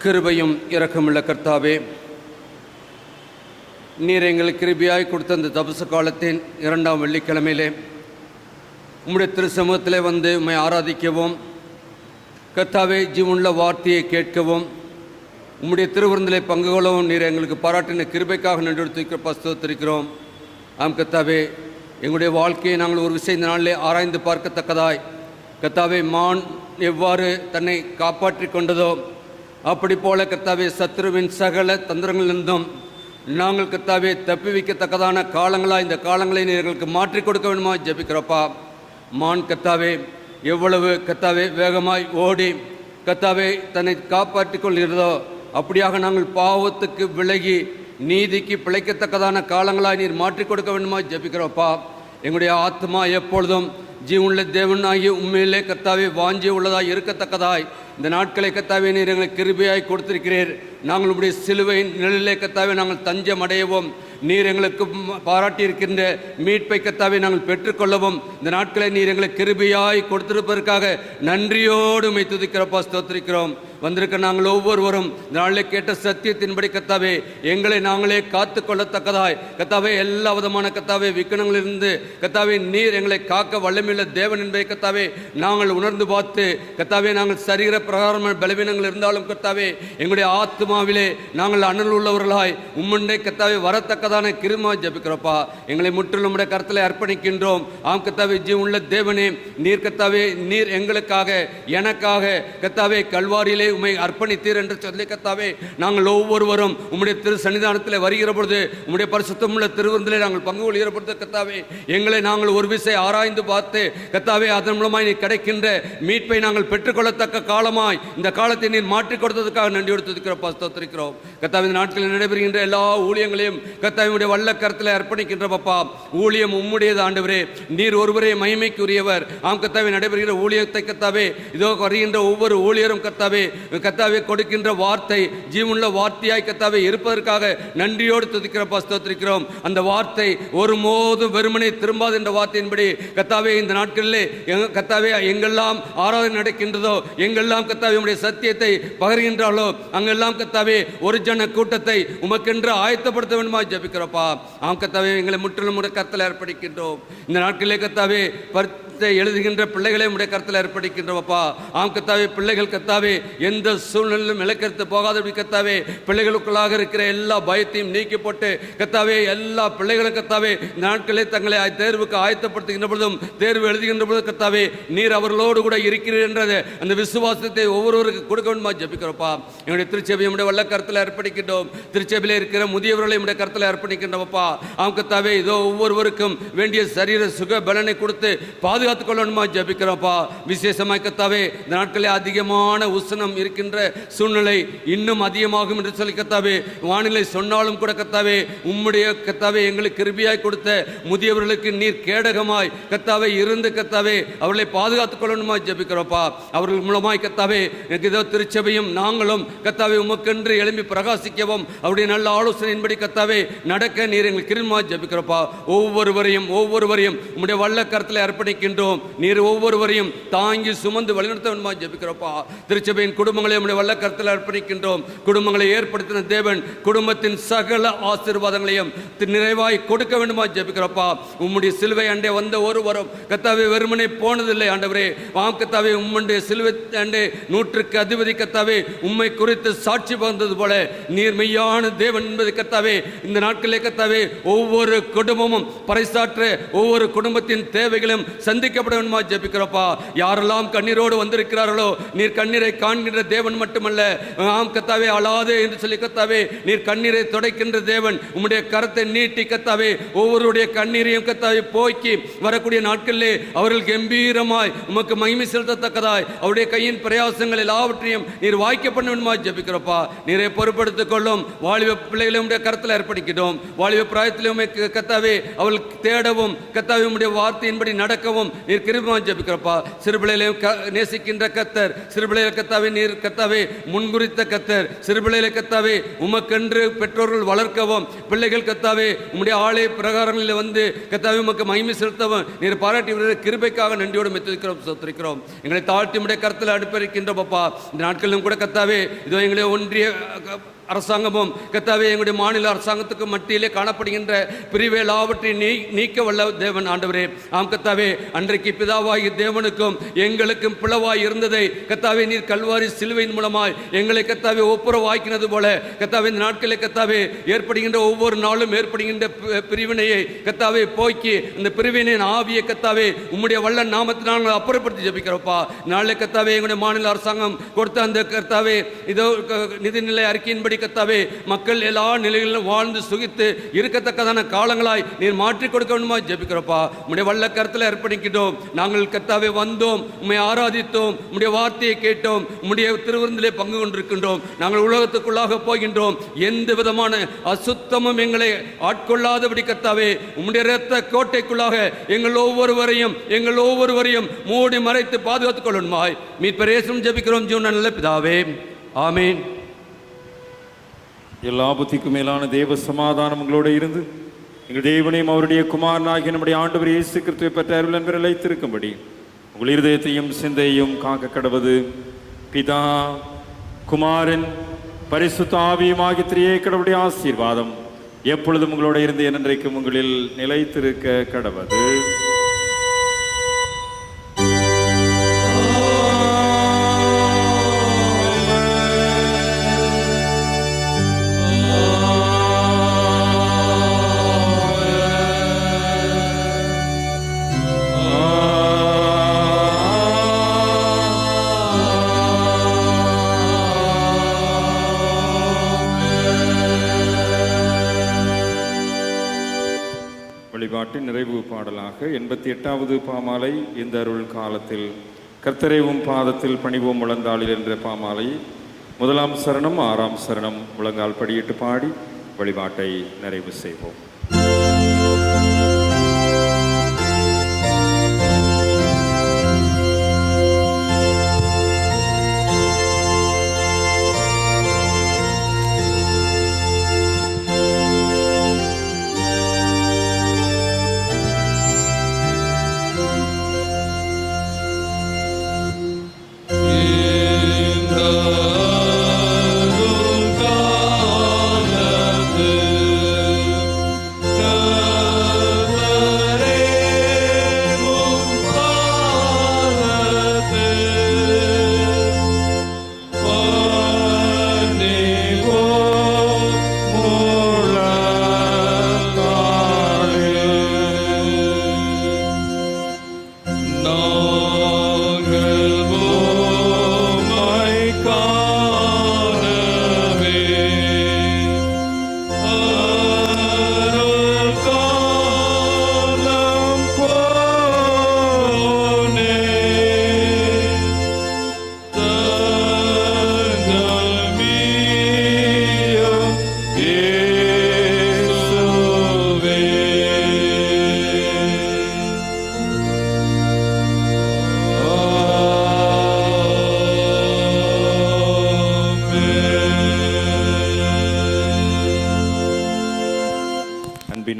கிருபையும் இரக்கமுள்ள கர்த்தாவே, நீர் எங்களுக்கு கிருபையாய் கொடுத்த அந்த தபசு காலத்தின் 2ஆம் வெள்ளிக்கிழமையிலே உம்முடைய திரு சமூகத்திலே வந்து உம்மை ஆராதிக்கவும், கர்த்தாவே ஜீவனுள்ள வார்த்தையை கேட்கவும், உம்முடைய திருவிருந்திலே பங்கு கொள்ளவும் நீர் எங்களுக்கு பாராட்டின கிருபைக்காக நன்றி ஸ்தோத்திரிக்கிறோம். ஆம் கர்த்தாவே, எங்களுடைய வாழ்க்கையை நாங்கள் ஒரு விஷயம் இந்த நாளிலே ஆராய்ந்து பார்க்கத்தக்கதாய், கர்த்தாவே மான் எவ்வாறு தன்னை காப்பாற்றி கொண்டதோ அப்படி போல கர்த்தாவே சத்ருவின் சகல தந்திரங்களிலிருந்தும் நாங்கள் கர்த்தாவே தப்பி வைக்கத்தக்கதான காலங்களாக இந்த காலங்களை எங்களுக்கு மாற்றி கொடுக்க வேண்டுமா ஜெபிக்கிறப்பா. மான் கர்த்தாவே எவ்வளவு கர்த்தாவே வேகமாய் ஓடி கர்த்தாவே தன்னை காப்பாற்றி கொள்கிறதோ அப்படியாக நாங்கள் பாவத்துக்கு விலகி நீதிக்கு பிழைக்கத்தக்கதான காலங்களாய் நீர் மாற்றி கொடுக்க வேண்டுமா ஜெபிக்கிறோப்பா. எங்களுடைய ஆத்மா எப்பொழுதும் ஜீவனுள்ள தேவனாகி உண்மையிலே கர்த்தாவே வாஞ்சி உள்ளதாய் இருக்கத்தக்கதாய் இந்த நாட்களை கர்த்தாவே நீர் எங்களுக்கு கிருபையாய் கொடுத்திருக்கிறீர். நாங்கள் உடைய சிலுவையின் நிழலிலே கர்த்தாவே நாங்கள் தஞ்சம் அடையவும், நீர் எங்களுக்கு பாராட்டியிருக்கின்ற மீட்பை கர்த்தாவே நாங்கள் பெற்றுக்கொள்ளவும் இந்த நாட்களை நீர் எங்களுக்கு கிருபையாய் கொடுத்திருப்பதற்காக நன்றியோடு உம்மை துதிக்கிறப்பா, ஸ்தோத்திரிக்கிறோம். வந்திருக்க நாங்கள் ஒவ்வொருவரும் இந்த நாளில் கேட்ட சத்தியத்தின்படி கர்த்தாவே எங்களை நாங்களே காத்து கொள்ளத்தக்கதாய் கர்த்தாவே எல்லா விதமான கர்த்தாவே விக்கனங்களிலிருந்து கர்த்தாவே நீர் எங்களை காக்க வல்லமையுள்ள தேவன் என்பதை கர்த்தாவே நாங்கள் உணர்ந்து பார்த்து கர்த்தாவே நாங்கள் சரீர பிரகாரமான பலவீனங்கள் இருந்தாலும் கர்த்தாவே எங்களுடைய ஆத்மாவிலே நாங்கள் அனல் உள்ளவர்களாய் உம்முண்டே கர்த்தாவே வரத்தக்கதான கிருமா ஜெபிக்கிறோப்பா. எங்களை முற்றிலும் உடைய கருத்தில் அர்ப்பணிக்கின்றோம். ஆம் கர்த்தாவே ஜீவனுள்ள தேவனே, நீர் கர்த்தாவே நீர் எங்களுக்காக எனக்காக கர்த்தாவே கல்வாரியிலே உம்மை அர்ப்பணித்தீர் என்று சொல்லி கர்த்தாவே நாங்கள் ஒவ்வொருவரும் உம்முடைய திரு சன்னிதானத்தில் வருகிற பொழுது உம்முடைய பரிசுத்தமுள்ள திருவிருந்திலே நாங்கள் பங்கு கொள்கிற பொழுது கர்த்தாவே எங்களை நாங்கள் ஒரு விசை ஆராய்ந்து பார்த்து கர்த்தாவே அதன் மூலமாய் நீர் கிடைக்கின்ற மீட்பை நாங்கள் பெற்றுக்கொள்ளத்தக்க காலமாய் இந்த காலத்தை நீர் மாற்றிக் கொடுத்ததுக்காக நன்றி எடுத்திருக்கிறோம், ஸ்தோத்திரிக்கிறோம். கர்த்தாவே இந்த நாட்களில் நடைபெறுகின்ற எல்லா ஊழியங்களையும் கர்த்தாவே கர்த்தாவே உம்முடைய வல்ல கரத்தில் அர்ப்பணிக்கின்றோம் அப்பா. ஊழியம் உம்முடையது ஆண்டவரே. நீர் ஒருவரே மகிமைக்குரியவர். ஆம் கர்த்தாவே, நடைபெறுகிற ஊழியத்தை கர்த்தாவே இதோ வருகின்ற ஒவ்வொரு ஊழியரும் கர்த்தாவே கர்த்தாவே கொடுக்கின்ற வார்த்தை ஜீவனுள்ள வார்த்தையாய் கர்த்தாவே இருப்பதற்காக நன்றியோடு துதிக்கிறப்பா, ஸ்தோத்திரிக்கிறோம். அந்த வார்த்தை ஒருபோதும் வெறுமனே திரும்பாது என்ற வார்த்தையின்படி கர்த்தாவே இந்த நாட்களிலே கர்த்தாவே எங்கெல்லாம் ஆராதனை நடக்கின்றதோ, எங்கெல்லாம் கர்த்தாவே உம்முடைய சத்தியத்தை பகர்கின்றாலோ, அங்கெல்லாம் கர்த்தாவே ஒரு ஜன கூட்டத்தை உமக்கென்று ஆயத்தப்படுத்த வேண்டுமா ஜெபிக்கிறோப்பா. ஆம் கர்த்தாவே, எங்களை முற்றிலும் உடைய கர்த்தத்தில் அர்ப்பணிக்கின்றோம். இந்த நாட்களிலே கர்த்தாவே எழுதுகின்ற பிள்ளைகளை உடைய கருத்தில் ஏற்படுகின்றவப்பா. ஆம் கர்த்தாவே, பிள்ளைகள் கர்த்தாவே எந்த சூழ்நிலையிலும் இலக்கரித்து போகாதபடி கர்த்தாவே பிள்ளைகளுக்குள்ளாக இருக்கிற எல்லா பயத்தையும் நீக்கி போட்டு கர்த்தாவே எல்லா பிள்ளைகளும் கர்த்தாவே இந்த நாட்களே தங்களை தேர்வுக்கு ஆயத்தப்படுத்துகின்ற பொழுதும் தேர்வு எழுதுகின்ற பொழுது கர்த்தாவே நீர் அவர்களோடு கூட இருக்கிறீர் என்றது அந்த விசுவாசத்தை ஒவ்வொருவருக்கு கொடுக்க வேண்டுமா ஜெபிக்கிறோப்பா. என்னுடைய திருச்சபையை உடைய வல்ல கருத்தில் ஏற்படுகின்றோம். திருச்சபையில் இருக்கிற முதியவர்களை உடைய கருத்தில் ஏற்படுகின்றவப்பா. ஆம் கர்த்தாவே, இதோ ஒவ்வொருவருக்கும் வேண்டிய சரீர சுக பலனை கொடுத்து பாதுகாத்துக் கொள்ளணுமா ஜெபிக்கிறோம்ப்பா. விசேஷமாய் கர்த்தாவே இந்த நாட்களில் அதிகமான உஷ்ணம் இருக்கின்ற சூழ்நிலை இன்னும் அதிகமாகும் என்று சொல்லி கர்த்தாவே வானிலை சொன்னாலும் கூட கர்த்தாவே உம்முடைய கர்த்தாவே எங்களுக்கு கிருபையாய் கொடுத்த முதியவர்களுக்கு நீர் கேடகமாய் கர்த்தாவே இருந்து கர்த்தாவே அவர்களை பாதுகாத்துக் கொள்ளணுமா ஜெபிக்கிறோம்ப்பா. அவர்கள் மூலமாய் கர்த்தாவே எனக்கு இதோ திருச்சபையும் நாங்களும் கர்த்தாவே உமக்கென்று எழும்பி பிரகாசிக்கவும் அவருடைய நல்ல ஆலோசனையின்படி கர்த்தாவே நடக்க நீர் எங்களுக்கு கிருபையா ஜெபிக்கிறோம்ப்பா. ஒவ்வொருவரையும் உம்முடைய வல்ல கரத்தில் அர்ப்பணிக்கின்றோம். நீர் ஒவ்வொருவரையும் தாங்கி சுமந்து வழிநடத்த வேண்டுமா ஜெபிக்கிறோம்ப்பா. திருச்சபையின் குடும்பங்களை உம்முடைய வல்ல கரத்தில் அர்ப்பணிக்கின்றோம். குடும்பங்களை ஏற்படுத்தின தேவன் குடும்பத்தின் சகல ஆசீர்வாதங்களையும் நிறைவாய் கொடுக்க வேண்டுமா ஜெபிக்கிறோம்ப்பா. உம்முடைய சிலுவை அண்டே வந்த ஒருவரும் கர்த்தாவே வெறுமனே போனதில்லை ஆண்டவரே. வாம் கர்த்தாவே உம்முடைய சிலுவை அண்டே 100க்கு அதிபதி கர்த்தாவே உம்மை குறித்து சாட்சி பகிர்ந்தது போல நீர் மெய்யான தேவன் என்பது கர்த்தாவே இந்த நாட்களிலே கர்த்தாவே ஒவ்வொரு குடும்பமும் பறைசாற்ற ஒவ்வொரு குடும்பத்தின் தேவைகளும் சந்திக்கப்பட வேண்டுமா ஜெபிக்கிறோம்ப்பா. யாரெல்லாம் கண்ணீரோடு வந்திருக்கிறார்களோ நீர் கண்ணீரை காண்கின்ற தேவன் மட்டுமல்ல, ஆம் கர்த்தாவே அழாதே என்று சொல்லி கர்த்தாவே நீர் கண்ணீரை துடைக்கின்ற தேவன். உம்முடைய கரத்தை நீட்டி கர்த்தாவே ஒவ்வொருடைய கண்ணீரையும் கர்த்தாவே போக்கி வரக்கூடிய நாட்களிலே அவர்கள் கம்பீரமாய் உமக்கு மகிமை செலுத்தத்தக்கதாய் அவருடைய கையின் பிரயாசங்கள் எல்லாவற்றையும் நீர் வாய்க்க பண்ண வேண்டுமா ஜெபிக்கிறோம்ப்பா. நீரை பொறுப்படுத்திக் கொள்ளும் வாலிப பிள்ளைகளை உடைய கரத்தில் ஏற்படுத்திக்கிட்டோம். வாலிப பிராயத்திலும் கர்த்தாவே அவள் தேடவும் கர்த்தாவே உம்முடைய வார்த்தையின்படி நடக்கவும் நீர் கிருபையா ஜெபிக்கிறோம்ப்பா. சிறுபிள்ளைகளையும் நேசிக்கின்ற கர்த்தர், சிறுபிள்ளைகளை கர்த்தாவே நீர் கர்த்தாவே முன்குறித்த கர்த்தர், சிறுபிள்ளைகளை கர்த்தாவே உமக்கென்று பெற்றோர்கள் வளர்க்கவும் பிள்ளைகள் கர்த்தாவே உம்முடைய ஆலய பிரகாரங்களில் வந்து கர்த்தாவே உமக்கு மகிமை செலுத்தவும் நீர் பாராட்டி கிருபைக்காக நன்றியோடு மெத்திருக்கிறோம், சொத்திருக்கிறோம். எங்களை தாழ்த்தி உம்முடைய கருத்தில் அடுப்பிருக்கின்றோம் அப்பா. இந்த நாட்களிலும் கூட கர்த்தாவே இதோ எங்களை ஒன்றிய அரசாங்கமும் கர்த்தாவே எங்களுடைய மாநில அரசாங்கத்துக்கு மத்தியிலே காணப்படுகின்ற பிரிவு எல்லாவற்றையும் நீக்க வல்ல தேவன் ஆண்டவரே. ஆம் கர்த்தாவே, அன்றைக்கு பிதாவாகிய தேவனுக்கும் எங்களுக்கும் பிளவாய் இருந்ததை கர்த்தாவே நீர் கல்வாரி சிலுவையின் மூலமாய் எங்களை கர்த்தாவே ஒப்புரவாக்கினது போல கர்த்தாவே இந்த நாட்களில் கர்த்தாவே ஏற்படுகின்ற ஒவ்வொரு நாளும் ஏற்படுகின்ற பிரிவினையை கர்த்தாவே போக்கி இந்த பிரிவினையின் ஆவியை கர்த்தாவே உம்முடைய வல்ல நாமத்தினால் நாங்கள் அப்புறப்படுத்தி ஜெபிக்கிறோம்ப்பா. நாளை கர்த்தாவே எங்களுடைய மாநில அரசாங்கம் கொடுத்த அந்த கர்த்தாவே இதோ நிதிநிலை அறிக்கையின்படி கர்த்தாவே மக்கள் எல்லா நிலைகளிலும் வாழ்ந்து சுகித்து இருக்கத்தக்கதான காலங்களாய் நீர் மாற்றிக் கொடுக்க வேண்டுமா ஜெபிக்கிறோம்ப்பா. உம்முடைய வல்ல கரத்தில் அர்ப்பணிக்கிட்டோம். நாங்கள் கர்த்தாவே வந்தோம், உம்மை ஆராதித்தோம், உம்முடைய வார்த்தையை கேட்டோம், உம்முடைய திருவிருந்திலே பங்கு கொண்டிருக்கின்றோம். நாங்கள் உலகத்துக்குள்ளாக போகின்றோம். எந்த விதமான அசுத்தமும் எங்களை ஆட்கொள்ளாதபடி கர்த்தாவே உம்முடைய இரத்த கோட்டைக்குள்ளாக எங்கள் ஒவ்வொருவரையும் மூடி மறைத்து பாதுகாத்துக் கொள்ளணுமாய் மீட்பர் இயேசுவின் ஜெபிக்கிறோம் ஜீவனுள்ள நல்ல பிதாவே, ஆமென். எல்லா புத்திக்கும் மேலான தேவ சமாதானம் உங்களோடு இருந்து எங்கள் தேவனையும் அவருடைய குமாரனாகிய நம்முடைய ஆண்டவர் இயேசு கிறிஸ்துவை பெற்ற அருள் என்பதை நிலைத்திருக்கும்படி உங்கள் இருதயத்தையும் சிந்தையும் காக்க கடவது பிதா குமாரன் பரிசுத்த ஆவியுமாகிய திரியேகனுடைய ஆசீர்வாதம் எப்பொழுதும் உங்களோட இருந்து என்றைக்கும் உங்களில் நிலைத்திருக்க கடவது. வழிபாட்டின் நிறைவு பாடலாக 88வது பாமாலை இந்த அருள் காலத்தில் கர்த்தரேவும் பாதத்தில் பணிவோம் முழந்தாளில் என்ற பாமாலை 1ஆம் சரணம் 6ஆம் சரணம் முழங்கால் படியிட்டு பாடி வழிபாட்டை நிறைவு செய்வோம்.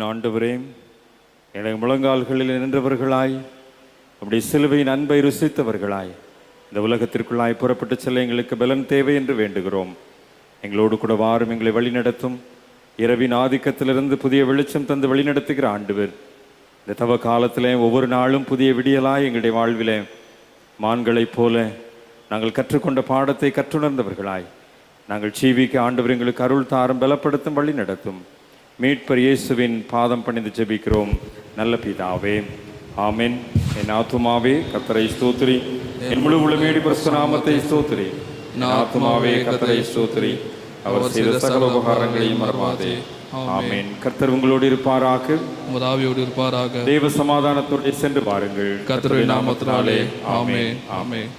ஆண்டவரே, எனக்கு முழங்கால்களில் நின்றவர்களாய் அப்படி சிலுவையின் அன்பை ருசித்தவர்களாய் இந்த உலகத்திற்குள்ளாய் புறப்பட்டு செல்ல எங்களுக்கு பலன் தேவை என்று வேண்டுகிறோம். எங்களோடு கூட வாரும், எங்களை வழிநடத்தும். இரவின் ஆதிக்கத்திலிருந்து புதிய வெளிச்சம் தந்து வழிநடத்துகிற ஆண்டவர், இந்த தவ காலத்திலே ஒவ்வொரு நாளும் புதிய விடியலாய் எங்களுடைய வாழ்விலே மான்களைப் போல நாங்கள் கற்றுக்கொண்ட பாடத்தை கற்றுணர்ந்தவர்களாய் நாங்கள் ஜீவிக்க ஆண்டவர் எங்களுக்கு அருள் தாரும், பலப்படுத்தும், வழி நடத்தும். மீட்பர் இயேசுவின் பாதம் பணிந்து ஜெபிக்கிறோம் நல்ல பிதாவே, ஆமென். என் ஆத்துமாவே கர்த்தரை ஸ்தோத்திரி, என் முழு உளமேடி பரிசுத்த நாமத்தை ஸ்தோத்திரி. என் ஆத்துமாவே கர்த்தரை ஸ்தோத்திரி, அவர் செய்த சகல உபகாரங்களையும் மறவாதே. ஆமென். கர்த்தர் உங்களோடு இருப்பாராக, உதாவியோடு இருப்பாராக. தேவ சமாதானத்தோடு சென்று பாருங்கள். கர்த்தருடைய நாமத்தினாலே ஆமென். ஆமென்.